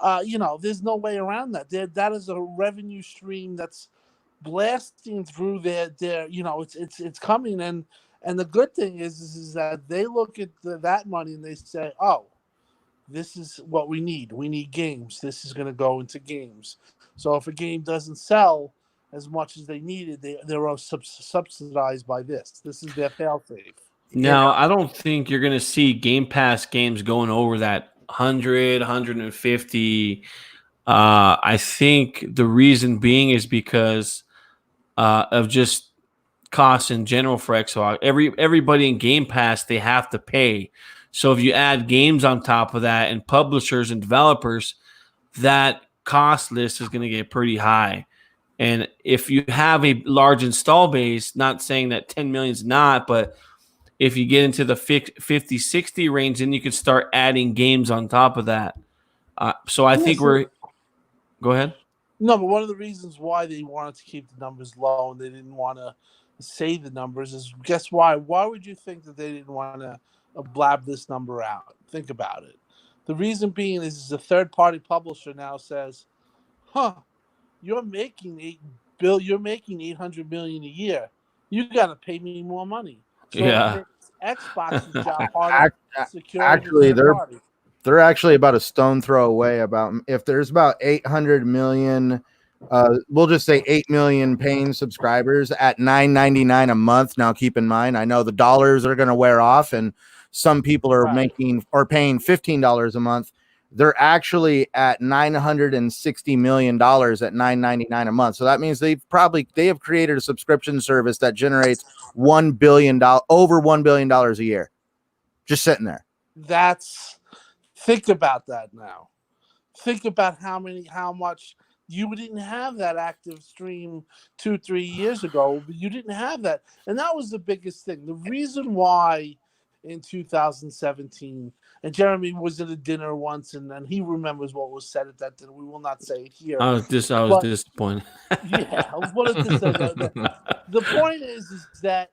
there's no way around that. That is a revenue stream that's blasting through their it's coming. And the good thing is that they look at that money and they say, oh, this is what we need. We need games. This is going to go into games. So if a game doesn't sell as much as they needed, they're subsidized by this. This is their fail-safe. Now, I don't think you're going to see Game Pass games going over that 100, 150. I think the reason being is because of just costs in general for Xbox. Everybody in Game Pass, they have to pay. So if you add games on top of that and publishers and developers, that cost list is going to get pretty high. And if you have a large install base, not saying that 10 million is not, but if you get into the 50, 60 range, then you could start adding games on top of that. So I think go ahead. No, but one of the reasons why they wanted to keep the numbers low and they didn't want to say the numbers is, guess why? Why would you think that they didn't want to blab this number out? Think about it. The reason being is a third-party publisher now says, you're making $800 million a year. You got to pay me more money. So Xbox's job harder. Actually, they're actually about a stone throw away. If there's about 800 million, we'll just say 8 million paying subscribers at $9.99 a month. Now, keep in mind, I know the dollars are going to wear off, and some people are paying $15 a month. They're actually at $960 million at $9.99 a month. So that means they have created a subscription service that generates over $1 billion a year, just sitting there. Think about that now. Think about how much you didn't have that active stream 2-3 years ago. But you didn't have that, and that was the biggest thing. The reason why in 2017. And Jeremy was at a dinner once, and he remembers what was said at that dinner. We will not say it here. I was disappointed. The point is that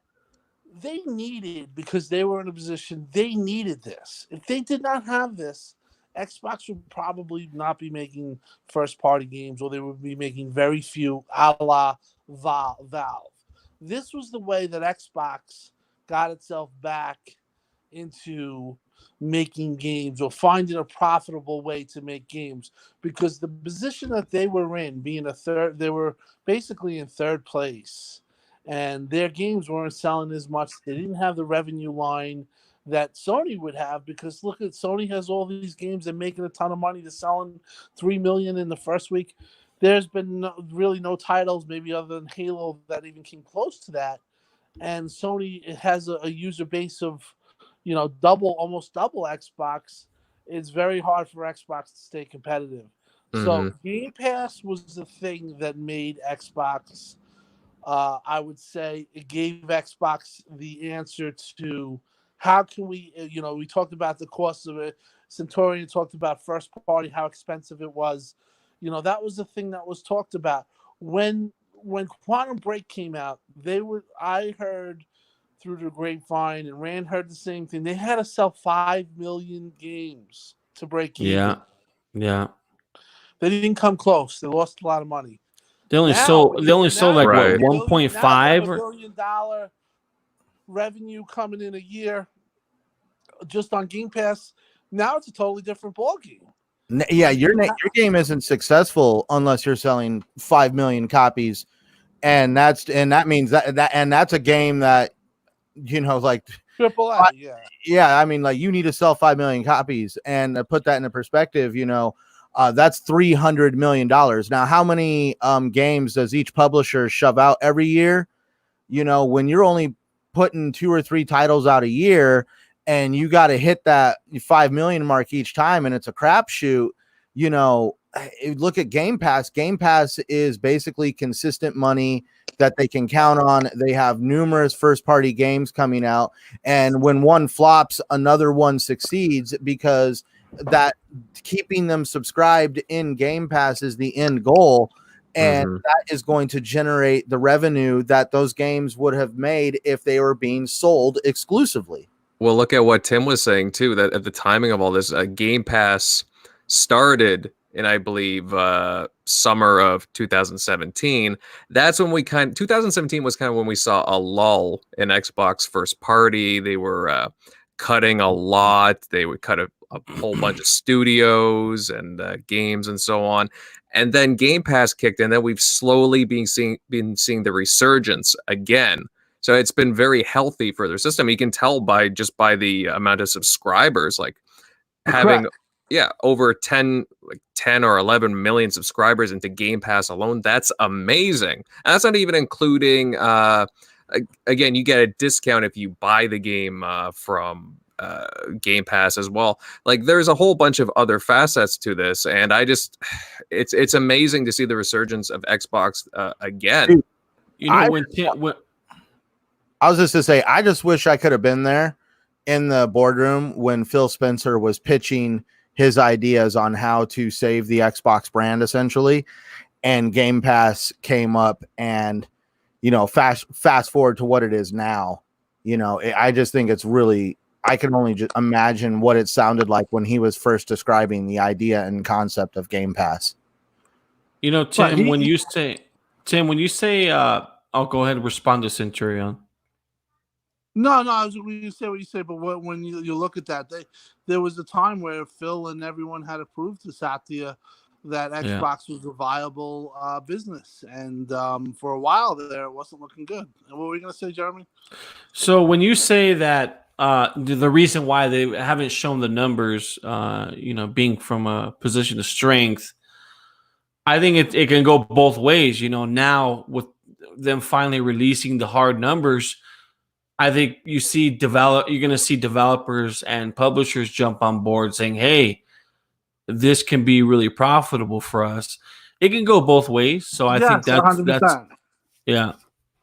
they needed, because they were in a position, they needed this. If they did not have this, Xbox would probably not be making first-party games, or they would be making very few, a la Valve. This was the way that Xbox got itself back into making games or finding a profitable way to make games, because the position that they were in, being they were basically in third place, and their games weren't selling as much. They didn't have the revenue line that Sony would have, because look at Sony has all these games and making a ton of money. They're selling 3 million in the first week. There's been really no titles, maybe other than Halo, that even came close to that. And Sony has a user base of, almost double Xbox. It's very hard for Xbox to stay competitive. Mm-hmm. So Game Pass was the thing that made Xbox. I would say it gave Xbox the answer to how can we, we talked about the cost of it. Centurion talked about first party, how expensive it was. That was the thing that was talked about. When Quantum Break came out, I heard through the grapevine, and Rand heard the same thing. They had to sell 5 million games to break even. Yeah. They didn't come close. They lost a lot of money. They only sold like Right. what, 1.5 $1 billion revenue coming in a year just on Game Pass. Now it's a totally different ballgame. Yeah, your game isn't successful unless you're selling 5 million copies, and that means that's a game that like AAA. Yeah. I mean, like, you need to sell 5 million copies, and to put that into perspective, that's $300 million. Now, how many games does each publisher shove out every year? When you're only putting 2 or 3 titles out a year, and you got to hit that 5 million mark each time, and it's a crapshoot. Look at Game Pass. Game Pass is basically consistent money that they can count on. They have numerous first-party games coming out, and when one flops, another one succeeds, because that keeping them subscribed in Game Pass is the end goal. And that is going to generate the revenue that those games would have made if they were being sold exclusively. Well, look at what Tim was saying too, that at the timing of all this, Game Pass started in, I believe, summer of 2017. That's when 2017 was kind of when we saw a lull in Xbox first party. They were cutting a lot. They would cut a whole bunch of studios and games and so on. And then Game Pass kicked in. Then we've slowly been seeing the resurgence again. So it's been very healthy for their system. You can tell by the amount of subscribers, like having over 10 or 11 million subscribers into Game Pass alone. That's amazing. And that's not even including, again, you get a discount if you buy the game from Game Pass as well. Like, there's a whole bunch of other facets to this, and it's amazing to see the resurgence of Xbox again. I was just to say, I just wish I could have been there in the boardroom when Phil Spencer was pitching his ideas on how to save the Xbox brand, essentially, and Game Pass came up, and fast forward to what it is now. I just think it's really, I can only just imagine what it sounded like when he was first describing the idea and concept of Game Pass. Tim, when you say, I'll go ahead and respond to Centurion. No, I was going to say what you say, but when you look at that, there was a time where Phil and everyone had to prove to Satya that Xbox was a viable business, and for a while there, it wasn't looking good. And what were you going to say, Jeremy? So when you say that the reason why they haven't shown the numbers, being from a position of strength, I think it can go both ways. Now with them finally releasing the hard numbers, I think you're going to see developers and publishers jump on board saying, hey, this can be really profitable for us. It can go both ways. So I think that's 100%. Yeah.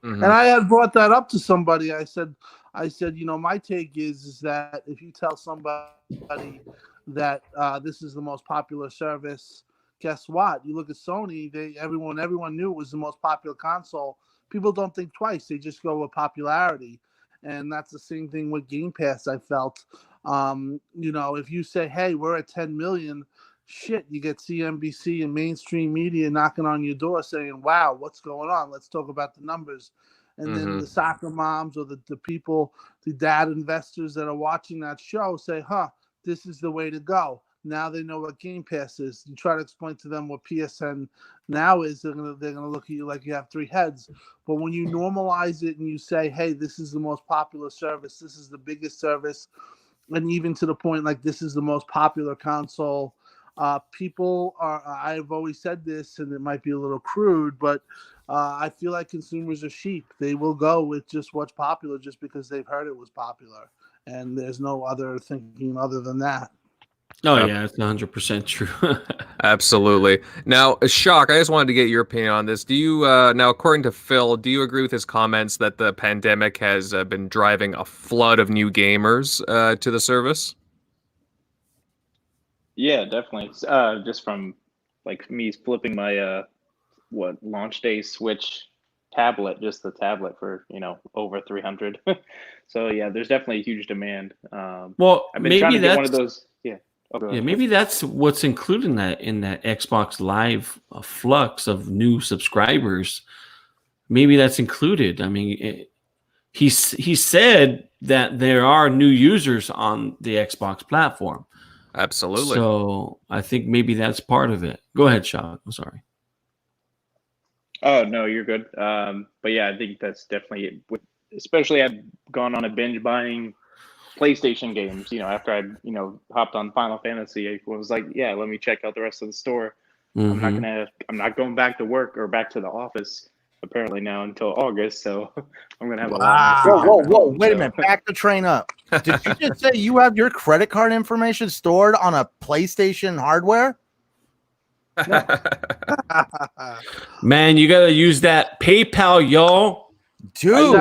Mm-hmm. And I had brought that up to somebody. I said, my take is that if you tell somebody that this is the most popular service, guess what? You look at Sony, everyone knew it was the most popular console. People don't think twice. They just go with popularity. And that's the same thing with Game Pass, I felt. If you say, hey, we're at 10 million, shit, you get CNBC and mainstream media knocking on your door saying, wow, what's going on? Let's talk about the numbers. And then the soccer moms or the people, the dad investors that are watching that show say, this is the way to go. Now they know what Game Pass is. You try to explain to them what PSN now is, they're gonna look at you like you have three heads. But when you normalize it and you say, hey, this is the most popular service, this is the biggest service, and even to the point like this is the most popular console, people are, I've always said this, and it might be a little crude, but I feel like consumers are sheep. They will go with just what's popular just because they've heard it was popular. And there's no other thinking other than that. Oh, yeah, it's 100% true. Absolutely. Now, Shock, I just wanted to get your opinion on this. Do you, now, according to Phil, do you agree with his comments that the pandemic has been driving a flood of new gamers to the service? Yeah, definitely. Just from like me flipping my launch day Switch tablet, just the tablet for over 300. So yeah, there's definitely a huge demand. Well, I've been trying to get one of those. Yeah. Yeah, maybe that's what's included in that Xbox Live flux of new subscribers. Maybe that's included. I mean, he said that there are new users on the Xbox platform. Absolutely. So I think maybe that's part of it. Go ahead, Sean. I'm sorry. Oh no, you're good. But yeah, I think that's definitely, especially I've gone on a binge buying PlayStation games. After I hopped on Final Fantasy, I was like, yeah, let me check out the rest of the store. I'm not going back to work or back to the office apparently now until August, so I'm gonna have a lot more. Whoa! Wait a minute, back the train up. Did you just say you have your credit card information stored on a PlayStation hardware? No. Man, you gotta use that PayPal, y'all. Dude,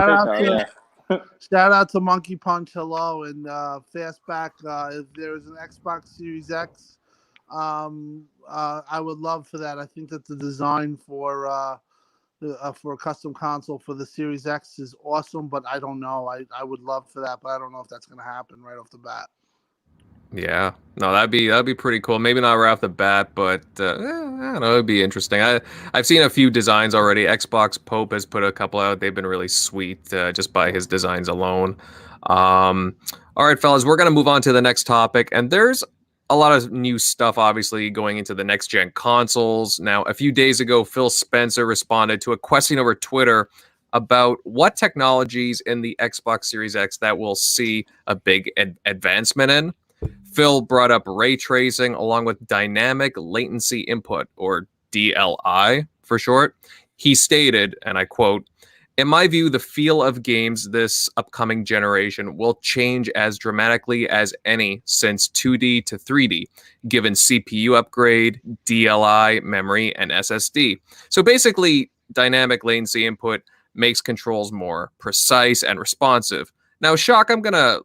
shout out to Monkey Punch. Hello, and Fastback. If there's an Xbox Series X, I would love for that. I think that the design for a custom console for the Series X is awesome, but I don't know. I would love for that, but I don't know if that's going to happen right off the bat. Yeah, no, that'd be pretty cool. Maybe not right off the bat, but I don't know, it'd be interesting. I've seen a few designs already. Xbox Pope has put a couple out. They've been really sweet just by his designs alone. All right, fellas, we're gonna move on to the next topic, and there's a lot of new stuff, obviously, going into the next gen consoles. Now, a few days ago, Phil Spencer responded to a question over Twitter about what technologies in the Xbox Series X that we'll see a big advancement in. Phil brought up ray tracing along with dynamic latency input, or DLI for short. He stated, and I quote, "In my view, the feel of games this upcoming generation will change as dramatically as any since 2D to 3D, given CPU upgrade, DLI, memory, and SSD." So basically, dynamic latency input makes controls more precise and responsive. Now, Shock, I'm going to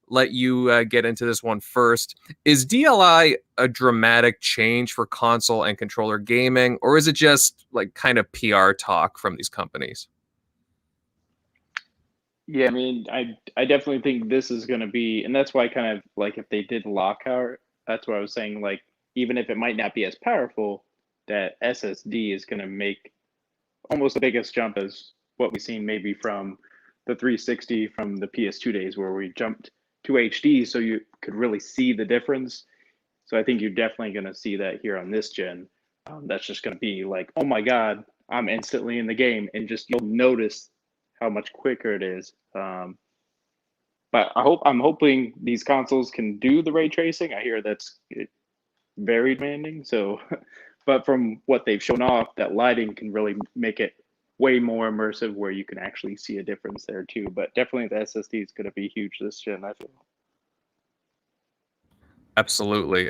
let you get into this one first. Is DLI a dramatic change for console and controller gaming, or is it just like kind of PR talk from these companies? Yeah, I mean, I definitely think this is going to be, and that's why kind of like if they did Lockhart, that's what I was saying, like even if it might not be as powerful, that SSD is going to make almost the biggest jump as what we've seen maybe from the 360 from the PS2 days where we jumped to HD so you could really see the difference. So I think you're definitely going to see that here on this gen. That's just going to be like, oh my God, I'm instantly in the game, and just you'll notice how much quicker it is. But I'm hoping these consoles can do the ray tracing. I hear that's very demanding. So, but from what they've shown off, that lighting can really make it way more immersive where you can actually see a difference there too. But definitely the SSD is going to be huge this gen, I feel. Absolutely.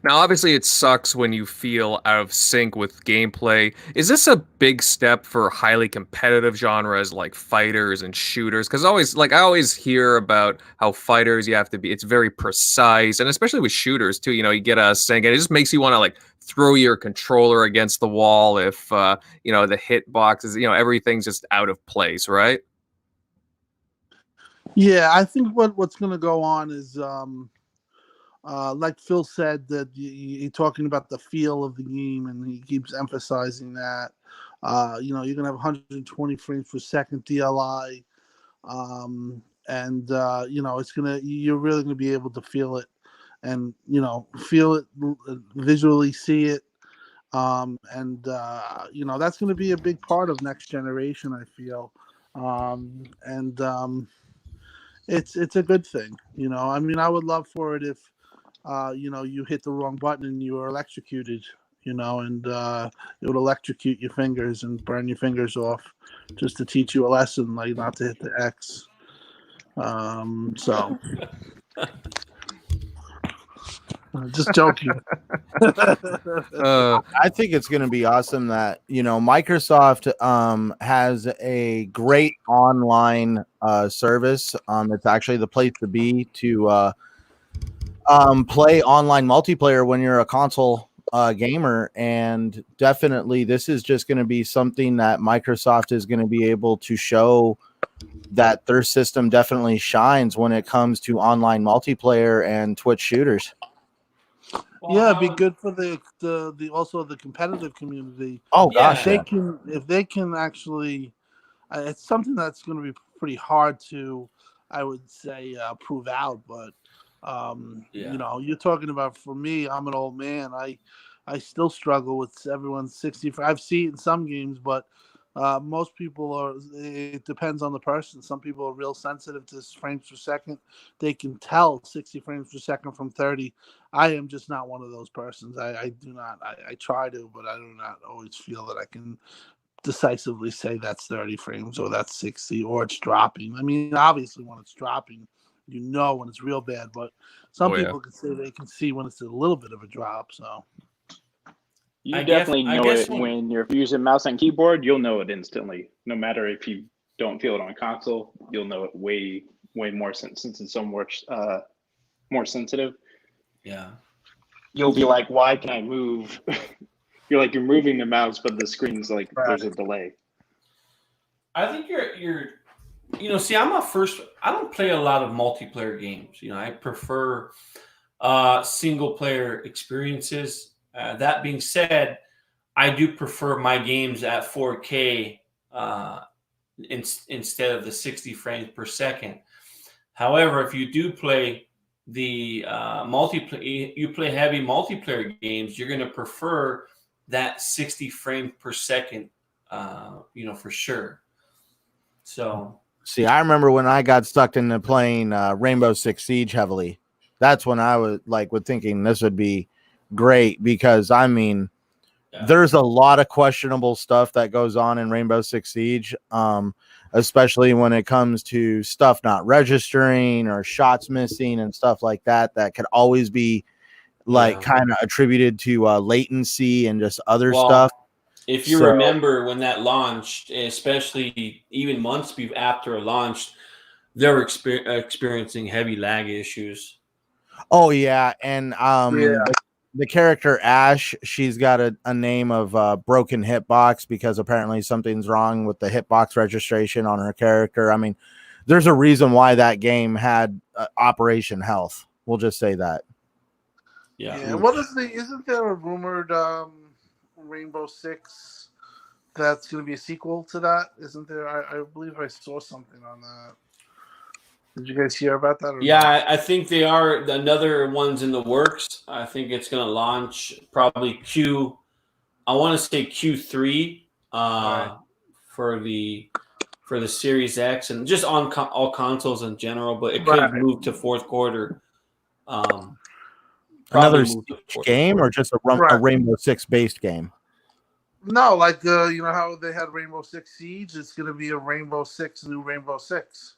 Now, obviously, it sucks when you feel out of sync with gameplay. Is this a big step for highly competitive genres like fighters and shooters? Because I always hear about how fighters you have to be. It's very precise, and especially with shooters too. You get a sync, and it just makes you want to like throw your controller against the wall if the hitbox is everything's just out of place, right? Yeah, I think what's going to go on is. Like Phil said, that you're talking about the feel of the game, and he keeps emphasizing that. You're gonna have 120 frames per second DLI, and you're really gonna be able to feel it, and feel it visually, see it. That's going to be a big part of next generation, I feel. It's a good thing. I mean, I would love for it if, you hit the wrong button and you were electrocuted, and it would electrocute your fingers and burn your fingers off just to teach you a lesson, like not to hit the X. So. Just joking. I think it's going to be awesome that Microsoft has a great online service. It's actually the place to be to play online multiplayer when you're a console gamer, and definitely this is just going to be something that Microsoft is going to be able to show that their system definitely shines when it comes to online multiplayer and Twitch shooters. Yeah, it'd be good for the also the competitive community. Oh gosh, if they can actually, it's something that's going to be pretty hard to, I would say, prove out. But you're talking about, for me, I'm an old man. I still struggle with everyone's 60. I've seen it in some games, but most people are. It depends on the person. Some people are real sensitive to frames per second. They can tell 60 frames per second from 30. I am just not one of those persons. I do not. I try to, but I do not always feel that I can decisively say that's 30 frames or that's 60 or it's dropping. I mean, obviously when it's dropping, when it's real bad. But some people can say they can see when it's a little bit of a drop. So. You definitely know it when you're using mouse and keyboard. You'll know it instantly. No matter if you don't feel it on console, you'll know it way more since it's so much more sensitive. Yeah. You'll be like, why can I move? You're moving the mouse, but the screen's like there's a delay. I think you're see, I don't play a lot of multiplayer games. I prefer single player experiences. That being said, I do prefer my games at 4K instead of the 60 frames per second. However, if you do play the you play heavy multiplayer games, you're going to prefer that 60 frames per second, for sure. So, see, I remember when I got stuck into playing Rainbow Six Siege heavily. That's when I was thinking this would be great, because I mean, there's a lot of questionable stuff that goes on in Rainbow Six Siege, especially when it comes to stuff not registering or shots missing and stuff like that could always be kind of attributed to latency and just other stuff. If you remember when that launched, especially even months after it launched, they were experiencing heavy lag issues. Oh yeah, and the character Ash, she's got a name of broken hitbox, because apparently something's wrong with the hitbox registration on her character. I mean, there's a reason why that game had Operation Health. We'll just say that. Yeah. Isn't there a rumored Rainbow Six that's going to be a sequel to that? Isn't there? I believe I saw something on that. Did you guys hear about that? Not? I think they are. Another one's in the works. I think it's going to launch probably I want to say Q3 for the Series X, and just on all consoles in general. But it could move to fourth quarter. Another game or just a Rainbow Six based game? No, how they had Rainbow Six Siege. It's going to be a Rainbow Six, new Rainbow Six.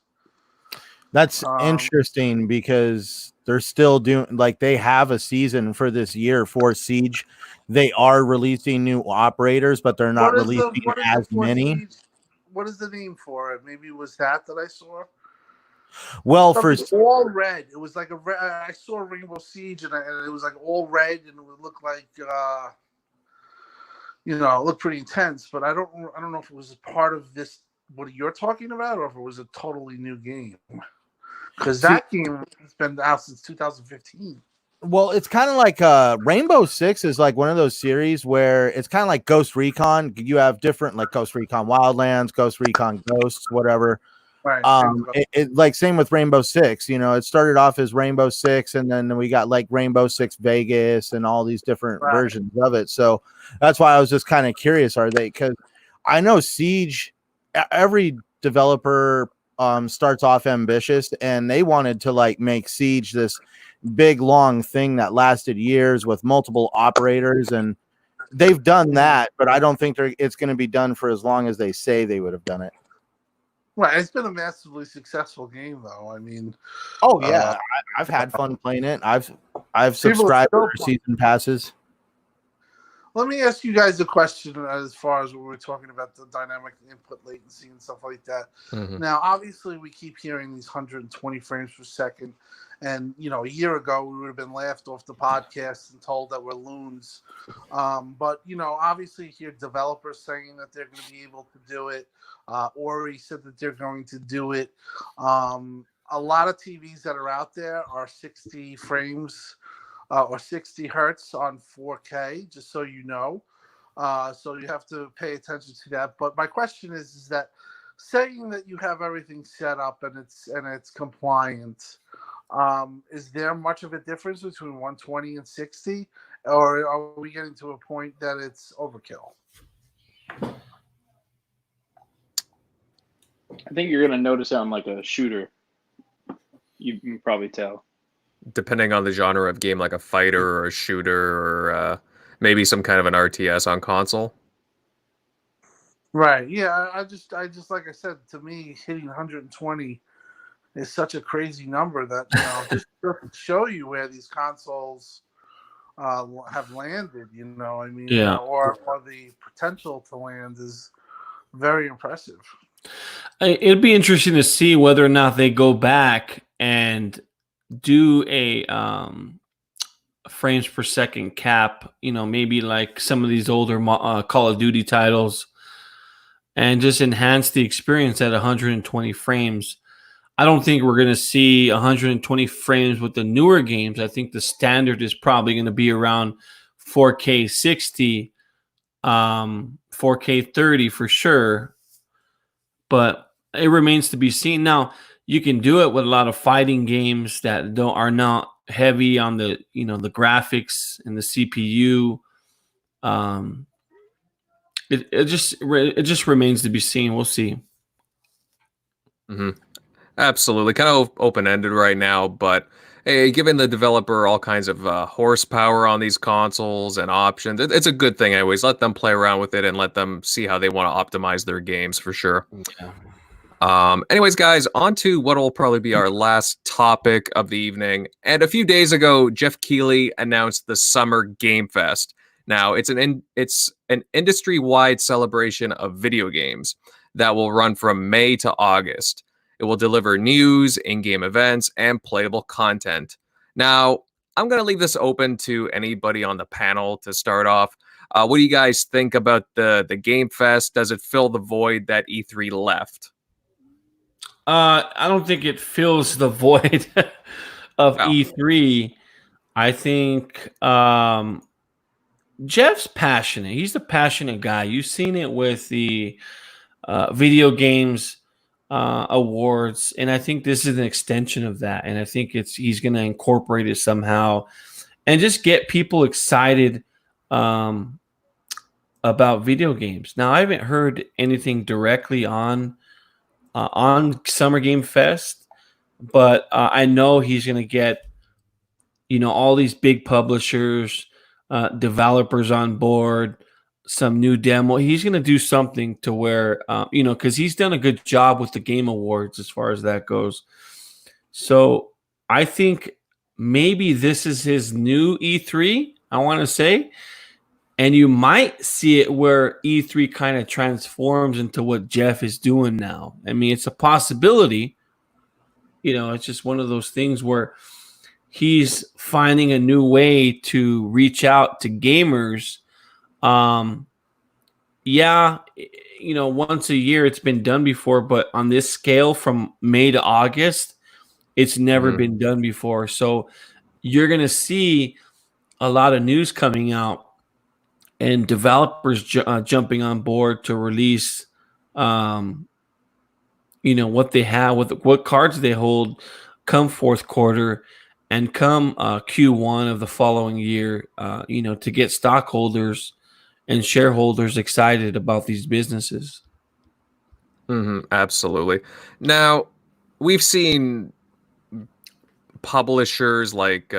That's interesting, because they're still doing they have a season for this year for Siege. They are releasing new operators, but they're not releasing as many. Siege? What is the name for it? Maybe it was that I saw. Well, something all red. It was like I saw Rainbow Siege and it was like all red, and it would look like it looked pretty intense. But I don't know if it was a part of this what you're talking about, or if it was a totally new game. Because that game has been out since 2015. Well, it's kind of like Rainbow Six is like one of those series where it's kind of like Ghost Recon. You have different like Ghost Recon Wildlands, Ghost Recon Ghosts, whatever. Right. It like same with Rainbow Six. You know, it started off as Rainbow Six, and then we got like Rainbow Six Vegas and all these different versions of it. So that's why I was just kind of curious. Are they? Because I know Siege. Every developer starts off ambitious, and they wanted to like make Siege this big long thing that lasted years with multiple operators, and they've done that, but I don't think it's going to be done for as long as they say they would have done it. Right, it's been a massively successful game, though. I mean, oh yeah, I've had fun playing it. I've subscribed for season passes. Let me ask you guys a question as far as what we're talking about, the dynamic input latency and stuff like that. Mm-hmm. Now, obviously, we keep hearing these 120 frames per second. And, you know, a year ago, we would have been laughed off the podcast and told that we're loons. But, you know, obviously, you hear developers saying that they're going to be able to do it. Ori said that they're going to do it. A lot of TVs that are out there are 60 frames or 60 hertz on 4K, just so you know. So you have to pay attention to that. But my question is that saying that you have everything set up and it's compliant, is there much of a difference between 120 and 60, or are we getting to a point that it's overkill? I think you're going to notice it on like a shooter. You can probably tell. Depending on the genre of game, like a fighter or a shooter or maybe some kind of an RTS on console. Right. Yeah. I just like I said, to me, hitting 120 is such a crazy number that, you know, just to show you where these consoles have landed. You know, I mean, yeah, or the potential to land is very impressive. It'd be interesting to see whether or not they go back and do a frames per second cap, you know, maybe like some of these older Call of Duty titles, and just enhance the experience at 120 frames. I don't think we're going to see 120 frames with the newer games. I think the standard is probably going to be around 4K 60, 4K 30 for sure. But it remains to be seen. Now, you can do it with a lot of fighting games that are not heavy on the, you know, the graphics and the CPU. It just remains to be seen. We'll see. Mm-hmm. Absolutely, kind of open-ended right now, but hey, giving the developer all kinds of horsepower on these consoles and options, it's a good thing anyways. Let them play around with it and let them see how they want to optimize their games for sure. Yeah. Anyways, guys, on to what will probably be our last topic of the evening. And a few days ago, Jeff Keighley announced the Summer Game Fest. Now, it's an industry-wide celebration of video games that will run from May to August. It will deliver news, in-game events, and playable content. Now, I'm going to leave this open to anybody on the panel to start off. What do you guys think about the Game Fest? Does it fill the void that E3 left? I don't think it fills the void of E3. I think Jeff's passionate. He's a passionate guy. You've seen it with the video games awards, and I think this is an extension of that. And I think he's going to incorporate it somehow and just get people excited about video games. Now, I haven't heard anything directly on Summer Game Fest, but I know he's going to get, you know, all these big publishers, developers on board, some new demo. He's going to do something to where, you know, because he's done a good job with the Game Awards as far as that goes. So I think maybe this is his new E3, I want to say. And you might see it where E3 kind of transforms into what Jeff is doing now. I mean, it's a possibility. You know, it's just one of those things where he's finding a new way to reach out to gamers. Yeah, you know, once a year it's been done before, but on this scale from May to August, it's never been done before. So you're going to see a lot of news coming out and developers jumping on board to release, what they have, what cards they hold come fourth quarter and come Q1 of the following year, to get stockholders and shareholders excited about these businesses. Absolutely. Now, we've seen publishers like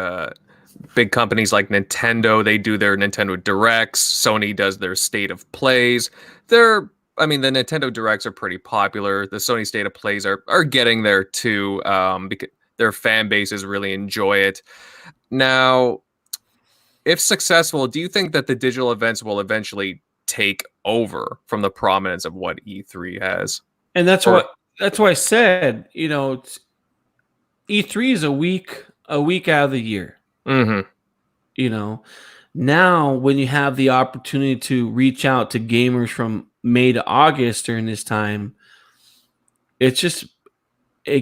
big companies like Nintendo. They do their Nintendo Directs. Sony does their State of Plays. The Nintendo Directs are pretty popular. The Sony State of Plays are getting there too, because their fan bases really enjoy it. Now, if successful, do you think that the digital events will eventually take over from the prominence of what E3 has? And that's why I said, E3 is a week out of the year. Now when you have the opportunity to reach out to gamers from May to August during this time, it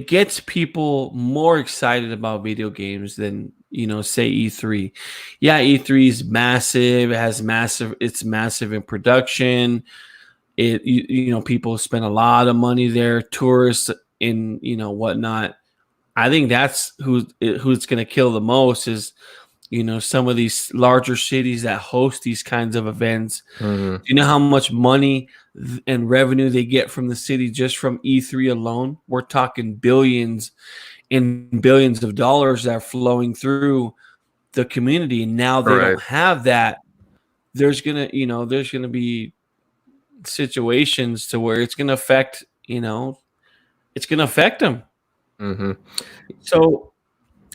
gets people more excited about video games than, say E3. Yeah, E3 is massive. It's massive in production. People spend a lot of money there, tourists in, whatnot. I think that's who's going to kill the most is, some of these larger cities that host these kinds of events. Do you know how much money and revenue they get from the city just from E3 alone? We're talking billions and billions of dollars that are flowing through the community. Now they don't have that. There's gonna be situations to where it's gonna affect them. So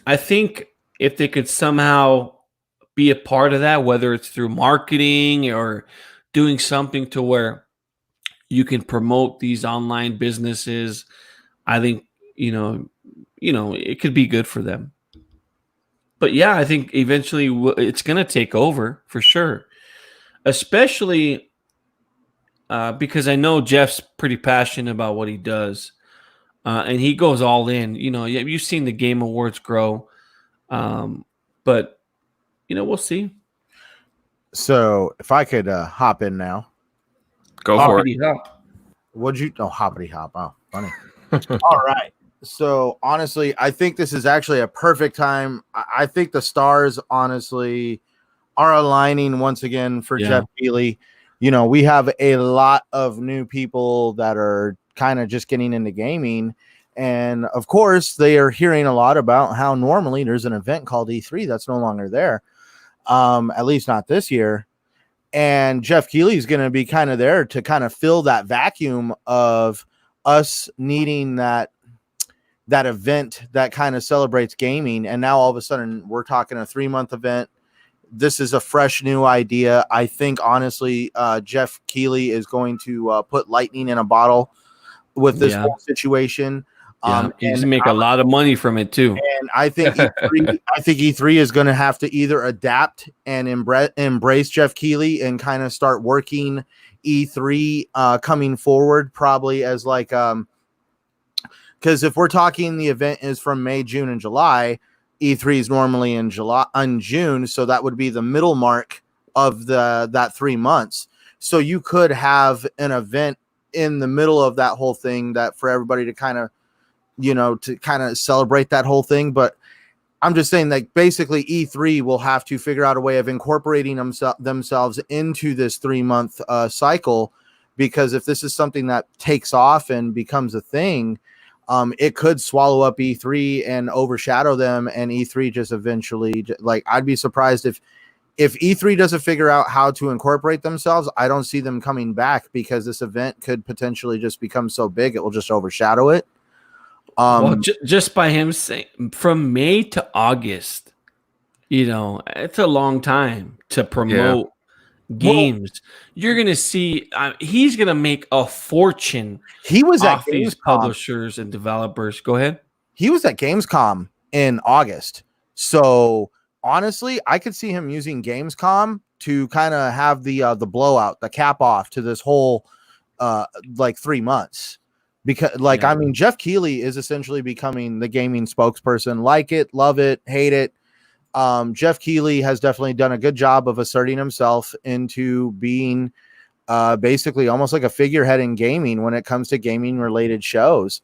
I think if they could somehow be a part of that, whether it's through marketing or doing something to where you can promote these online businesses, I think, it could be good for them. But yeah, I think eventually it's going to take over for sure, especially because I know Jeff's pretty passionate about what he does, and he goes all in. You've seen the Game Awards grow, but we'll see. So if I could hop in now, go for it. Hoppity hop. Oh, funny. All right. So honestly, I think this is actually a perfect time. I think the stars honestly are aligning once again for Jeff Keighley. We have a lot of new people that are kind of just getting into gaming. And of course, they are hearing a lot about how normally there's an event called E3 that's no longer there, at least not this year. And Jeff Keighley is going to be kind of there to kind of fill that vacuum of us needing that event that kind of celebrates gaming. And now all of a sudden we're talking a 3-month event. This is a fresh new idea. I think honestly, Jeff Keighley is going to put lightning in a bottle with this whole situation. He's gonna make a lot of money from it too. And I think E3 is going to have to either adapt and embrace Jeff Keighley and kind of start working E3 coming forward, probably as like because if we're talking the event is from May, June, and July, E3 is normally in June, so that would be the middle mark of that 3 months. So you could have an event in the middle of that whole thing that for everybody to kind of celebrate that whole thing. But I'm just saying that basically E3 will have to figure out a way of incorporating themselves into this 3-month cycle, because if this is something that takes off and becomes a thing, it could swallow up E3 and overshadow them, and E3 just eventually, I'd be surprised if E3 doesn't figure out how to incorporate themselves. I don't see them coming back, because this event could potentially just become so big it will just overshadow it. Just by him saying from May to August, it's a long time to promote games. You're gonna see he's gonna make a fortune. He was off at these publishers and developers. Go ahead. He was at Gamescom in August, so honestly, I could see him using Gamescom to kind of have the blowout, the cap off to this whole 3 months. Because Jeff Keighley is essentially becoming the gaming spokesperson. Like it, love it, hate it. Jeff Keighley has definitely done a good job of asserting himself into being basically almost like a figurehead in gaming when it comes to gaming related shows.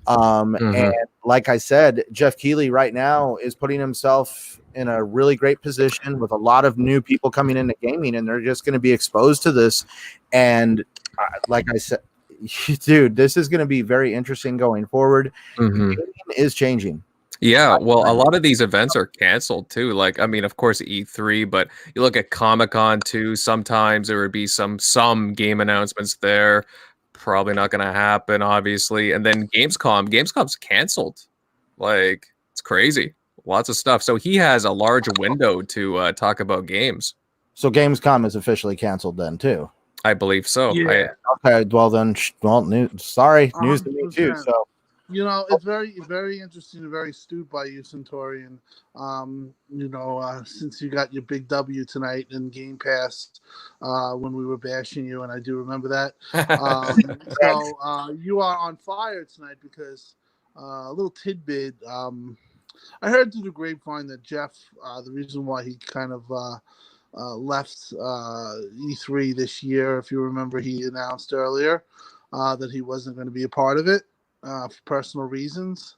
And like I said, Jeff Keighley right now is putting himself in a really great position with a lot of new people coming into gaming, and they're just going to be exposed to this. And like I said, dude, this is going to be very interesting going forward. Gaming is changing. Yeah, well, a lot of these events are canceled too. Like, I mean, of course, E3, but you look at Comic-Con too. Sometimes there would be some game announcements there. Probably not going to happen, obviously. And then Gamescom's canceled. Like, it's crazy. Lots of stuff. So he has a large window to talk about games. So Gamescom is officially canceled then too. I believe so. Yeah. Okay. Well then, news to me too. So. You know, it's very, very interesting and very astute by you, Centaurian. Since you got your big W tonight in Game Pass when we were bashing you, and I do remember that. So you are on fire tonight because a little tidbit. I heard through the grapevine that Jeff, the reason why he kind of left E3 this year, if you remember, he announced earlier that he wasn't going to be a part of it. For personal reasons.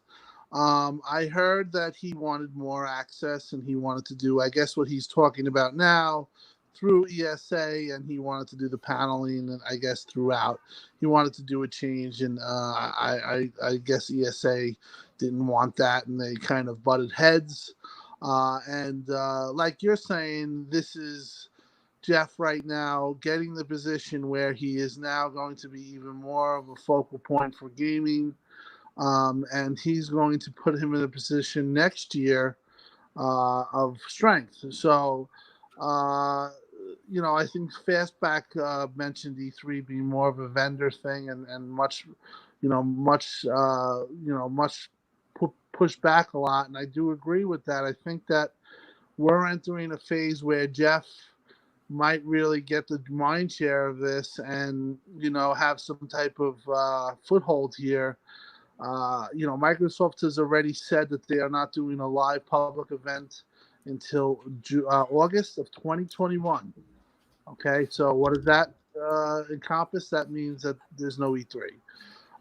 I heard that he wanted more access and he wanted to do, I guess, what he's talking about now through ESA, and he wanted to do the paneling, and I guess throughout. He wanted to do a change, and I guess ESA didn't want that, and they kind of butted heads. Like you're saying, this is Jeff right now getting the position where he is now going to be even more of a focal point for gaming, and he's going to put him in a position next year of strength. So, I think Fastback mentioned E3 being more of a vendor thing and much pushed back a lot, and I do agree with that. I think that we're entering a phase where Jeff might really get the mind share of this and, have some type of foothold here. Microsoft has already said that they are not doing a live public event until August of 2021. Okay, so what does that encompass? That means that there's no E3.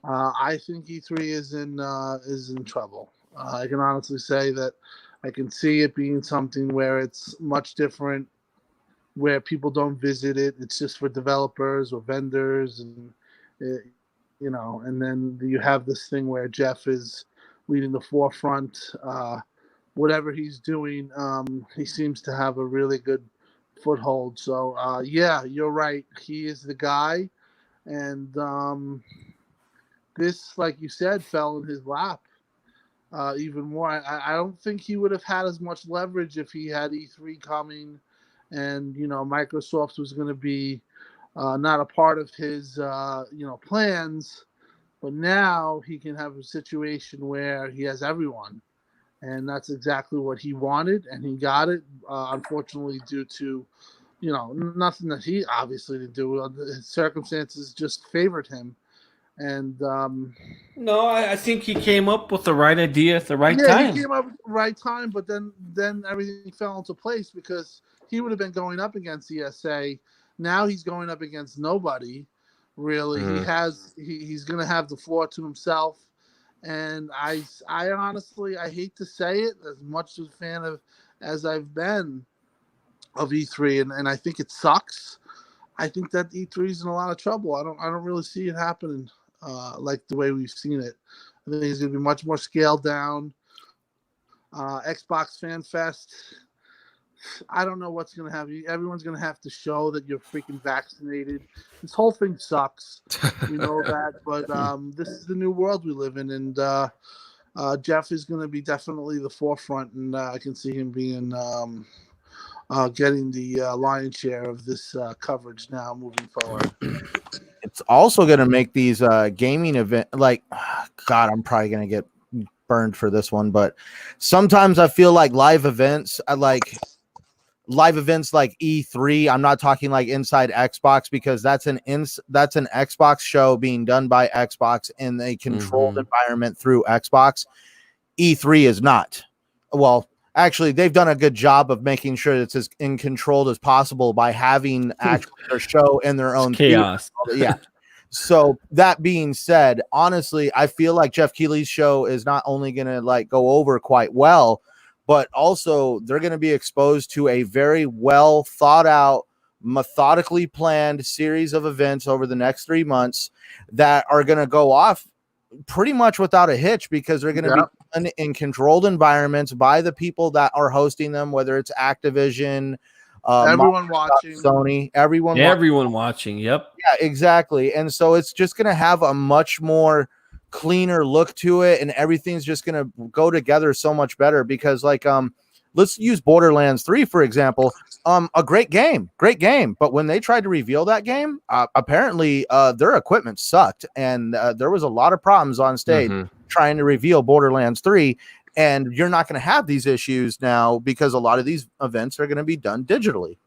I think E3 is in trouble. I can honestly say that I can see it being something where it's much different, where people don't visit it. It's just for developers or vendors, and and then you have this thing where Jeff is leading the forefront. Whatever he's doing, he seems to have a really good foothold. So yeah, you're right. He is the guy, and this, like you said, fell in his lap even more. I don't think he would have had as much leverage if he had E3 coming. And, Microsoft was going to be not a part of his, plans. But now he can have a situation where he has everyone. And that's exactly what he wanted. And he got it, unfortunately, due to, nothing that he obviously didn't do. His circumstances just favored him. And no, I think he came up with the right idea at the right time. Yeah, he came up with the right time, but then everything fell into place because he would have been going up against ESA. Now he's going up against nobody, really. He's going to have the floor to himself. And I honestly, I hate to say it, as much of a fan as I've been of E3, and I think it sucks. I think that E3 is in a lot of trouble. I don't really see it happening like the way we've seen it. I think it's going to be much more scaled down. Xbox Fan Fest, I don't know what's going to happen. Everyone's going to have to show that you're freaking vaccinated. This whole thing sucks. We know that. But this is the new world we live in. And Jeff is going to be definitely the forefront. And I can see him being getting the lion's share of this coverage now moving forward. It's also going to make these gaming event God, I'm probably going to get burned for this one, but sometimes I feel like live events like E3. I'm not talking like inside Xbox, because that's an Xbox show being done by Xbox in a controlled environment through Xbox. E3 is not. Well, actually they've done a good job of making sure it's as in control as possible by having actually their show in their own chaos. theater. Yeah. So that being said, honestly, I feel like Jeff Keighley's show is not only going to like go over quite well, but also they're going to be exposed to a very well thought out, methodically planned series of events over the next 3 months that are going to go off pretty much without a hitch, because they're going to be done in controlled environments by the people that are hosting them, whether it's Activision, everyone watching, Sony, everyone watching. Yep. Yeah, exactly. And so it's just going to have a much more cleaner look to it, and everything's just going to go together so much better, because like let's use Borderlands 3 for example. A great game, but when they tried to reveal that game, apparently their equipment sucked, and there was a lot of problems on stage trying to reveal Borderlands 3. And you're not going to have these issues now, because a lot of these events are going to be done digitally.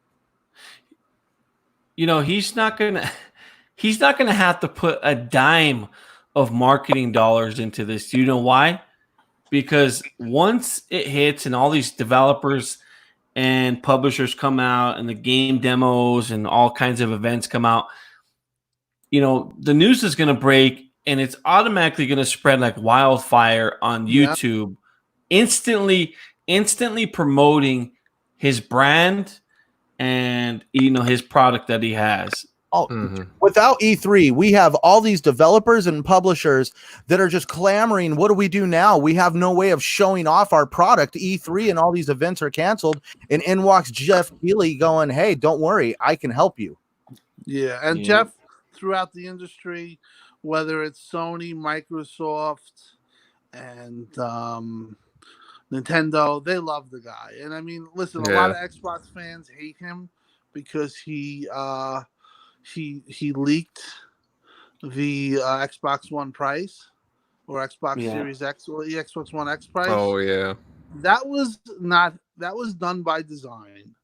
You know, he's not gonna have to put a dime of marketing dollars into this. You know why? Because once it hits and all these developers and publishers come out and the game demos and all kinds of events come out, you know, the news is going to break and it's automatically going to spread like wildfire on YouTube, instantly promoting his brand and, you know, his product that he has. Without E3, we have all these developers and publishers that are just clamoring, what do we do now? We have no way of showing off our product. E3 and all these events are canceled, and in walks Jeff Keighley going, hey, don't worry, I can help you. Yeah, and Jeff, throughout the industry, whether it's Sony, Microsoft, and Nintendo, they love the guy. And I mean, listen, a lot of Xbox fans hate him because he leaked the Xbox One price, or Xbox Series X, or the Xbox One X price. Oh yeah, that was done by design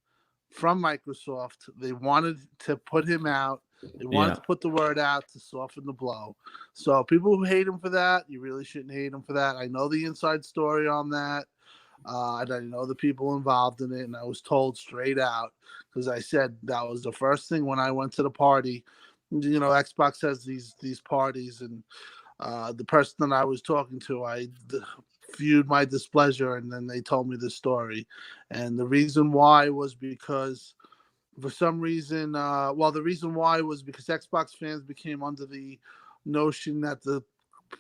from Microsoft. They wanted to put him out. They wanted to put the word out to soften the blow. So people who hate him for that, you really shouldn't hate him for that. I know the inside story on that. And I know the people involved in it, and I was told straight out, because I said that was the first thing when I went to the party. You know, Xbox has these parties, and the person that I was talking to, I viewed my displeasure, and then they told me the story. And the reason why was because, for some reason, the reason why was because Xbox fans became under the notion that the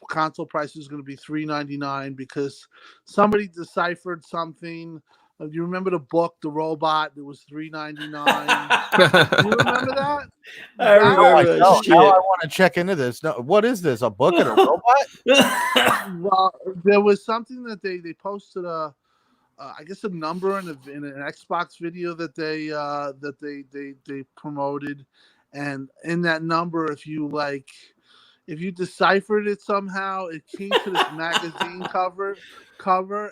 console price is going to be $399 because somebody deciphered something. You remember the book, The Robot? It was $399. You remember that? I remember that shit. Now I want to check into this. No, what is this? A book and a robot? Well, there was something that they posted I guess a number in an Xbox video that they promoted, and in that number, if you deciphered it somehow, it came to this magazine cover,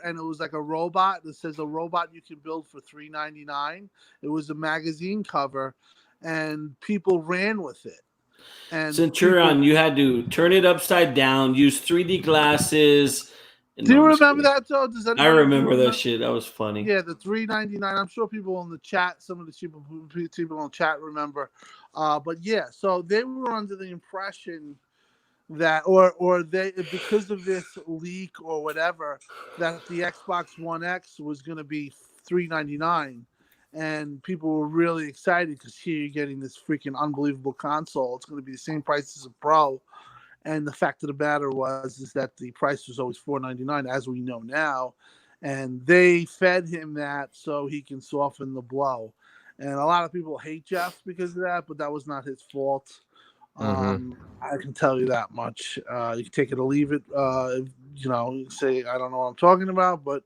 and it was like a robot that says a robot you can build for $399. It was a magazine cover, and people ran with it. And Centurion, you had to turn it upside down, use 3D glasses. Do you remember that, Joe? I remember that shit. That was funny. Yeah, the $399. I'm sure people in the chat, some of the people in the chat remember. But yeah, so they were under the impression that, or they, because of this leak or whatever, that the Xbox One X was going to be $399, and people were really excited because here you're getting this freaking unbelievable console. It's going to be the same price as a Pro, and the fact of the matter is that the price was always $499, as we know now, and they fed him that so he can soften the blow. And a lot of people hate Jeff because of that, but that was not his fault. I can tell you that much. You can take it or leave it. Say I don't know what I'm talking about, but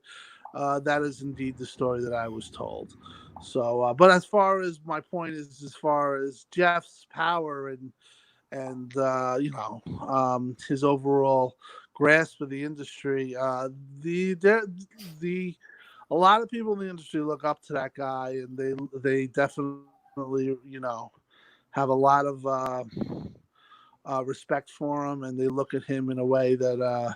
that is indeed the story that I was told. So, but as far as my point is, as far as Jeff's power and his overall grasp of the industry, a lot of people in the industry look up to that guy, and they definitely have a lot of respect for him, and they look at him in a way that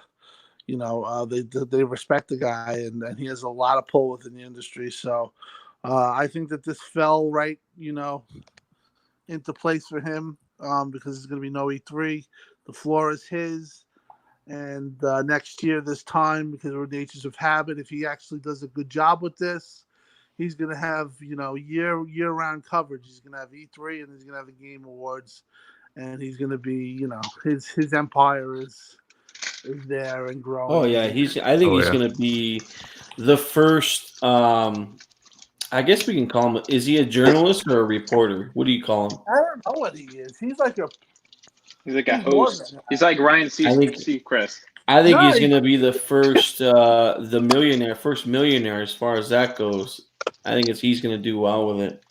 they respect the guy, and he has a lot of pull within the industry. So I think that this fell right, into place for him because there's going to be no E3. The floor is his. And next year, this time, because of natures of habit, if he actually does a good job with this, he's going to have, year-round coverage. He's going to have E3 and he's going to have the Game Awards, and he's going to be, his empire is there and growing. Oh yeah, I think he's going to be the first. I guess we can call him. Is he a journalist or a reporter? What do you call him? I don't know what he is. He's like a host. He's like Ryan Seacrest. I think he's going to be the first, first millionaire as far as that goes. I think he's going to do well with it.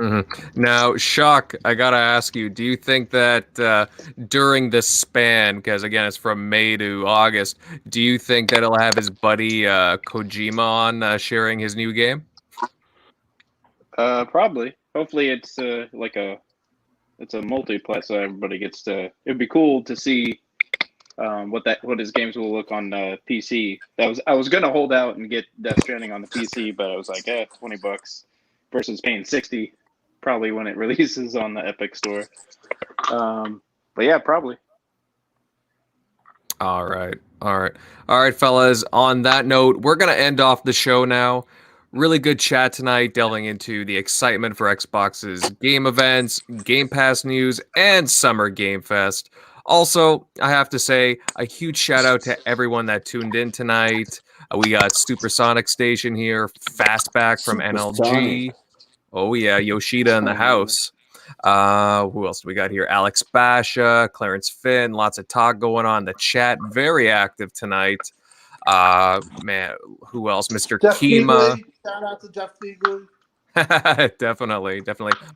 Mm-hmm. Now, Shock, I got to ask you, do you think that during this span, because again, it's from May to August, do you think that he'll have his buddy Kojima on sharing his new game? Probably. Hopefully it's it's a multiplayer, so everybody gets to. It'd be cool to see what his games will look on PC. I was gonna hold out and get Death Stranding on the PC, but I was like, $20 versus paying $60 probably when it releases on the Epic Store. But yeah, probably. All right, fellas. On that note, we're gonna end off the show now. Really good chat tonight, delving into the excitement for Xbox's game events, Game Pass news, and Summer Game Fest. Also, I have to say a huge shout out to everyone that tuned in tonight. We got Supersonic Station here, Fastback from NLG. Oh yeah, Yoshida in the house. Who else do we got here? Alex Basha, Clarence Finn, lots of talk going on. The chat very active tonight. Man, who else? Mr. Jeff Kima. Keighley. Shout out to Jeff Keighley. Definitely.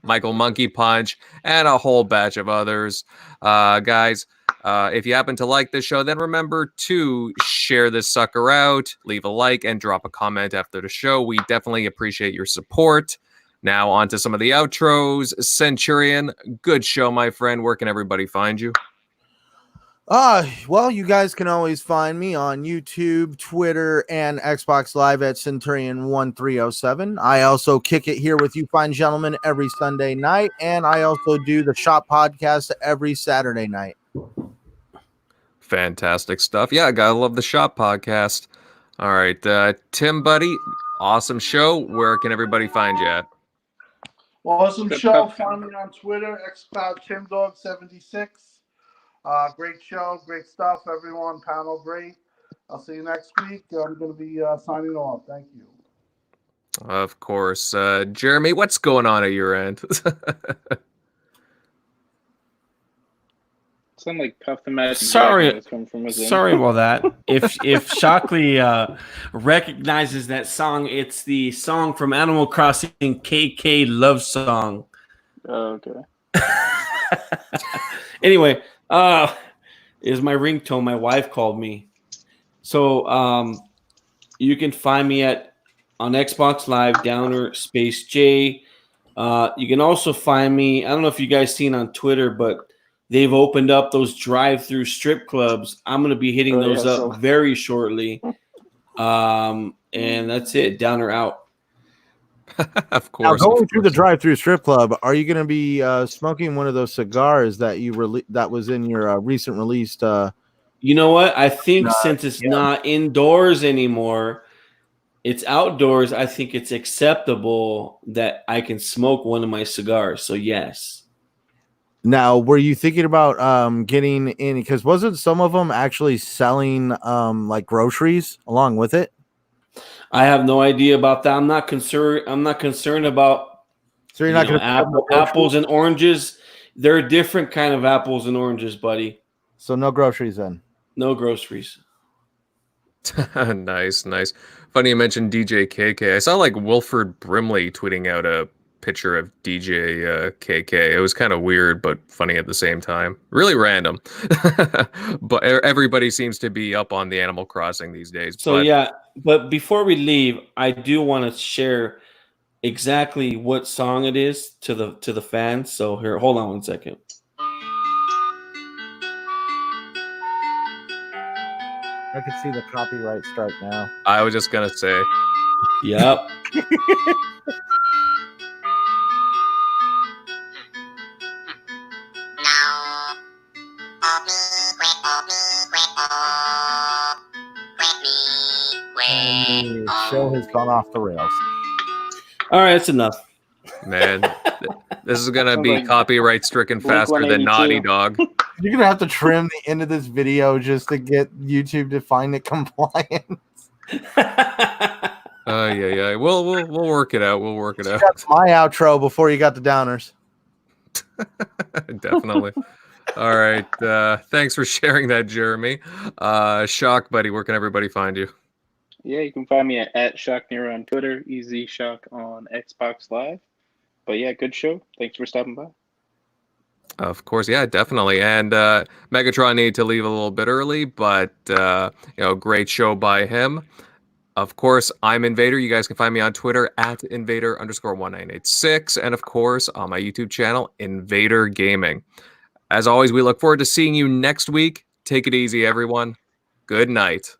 Michael Monkey Punch and a whole batch of others. Guys, if you happen to like this show, then remember to share this sucker out, leave a like, and drop a comment after the show. We definitely appreciate your support. Now on to some of the outros. Centurion, good show, my friend. Where can everybody find you? Well, you guys can always find me on YouTube, Twitter, and Xbox Live at Centurion1307. I also kick it here with you fine gentlemen every Sunday night, and I also do the Shop Podcast every Saturday night. Fantastic stuff. Yeah, I gotta love the Shop Podcast. All right, Tim, buddy, awesome show. Where can everybody find you at? Awesome show. Find me on Twitter, xCloud TimDog76. Great show, great stuff, everyone. Panel great. I'll see you next week. I'm going to be signing off. Thank you. Of course. Jeremy, what's going on at your end? Sound like Puff the Magic. Sorry about that. If Shockley recognizes that song, it's the song from Animal Crossing KK Love Song. Oh, okay. Anyway, is my ringtone. My wife called me. So you can find me on Xbox Live, Downer Space J. You can also find me, I don't know if you guys seen on Twitter, but they've opened up those drive-through strip clubs. I'm going to be hitting those up very shortly. And that's it. Downer out. Of course. Now, going through the drive-through strip club, are you going to be smoking one of those cigars that that was in your recent released? You know what? I think since it's not indoors anymore, it's outdoors. I think it's acceptable that I can smoke one of my cigars. So yes. Now, were you thinking about getting in? Because wasn't some of them actually selling like groceries along with it? I have no idea about that. I'm not concerned about. So you're not going to apples and oranges. They're a different kind of apples and oranges, buddy. So no groceries then. No groceries. Nice. Funny you mentioned DJ KK. I saw like Wilford Brimley tweeting out a picture of DJ KK. It was kind of weird, but funny at the same time. Really random. But everybody seems to be up on the Animal Crossing these days. So but before we leave, I do want to share exactly what song it is to the fans. So here, hold on one second. I can see the copyright strike now. I was just gonna say. Yep. And the show has gone off the rails. All right, that's enough. Man, this is gonna Sounds be like copyright stricken faster than 182. Naughty Dog. You're gonna have to trim the end of this video just to get YouTube to find it compliant. Yeah. We'll work it out. We'll work it out. That's my outro before you got the downers. Definitely. All right. Thanks for sharing that, Jeremy. Shock, buddy, where can everybody find you? Yeah, you can find me at ShockNero on Twitter, Easy Shock on Xbox Live. But yeah, good show. Thanks for stopping by. Of course, yeah, definitely. And Megatron needed to leave a little bit early, but great show by him. Of course, I'm Invader. You guys can find me on Twitter at Invader_1986, and of course on my YouTube channel, Invader Gaming. As always, we look forward to seeing you next week. Take it easy, everyone. Good night.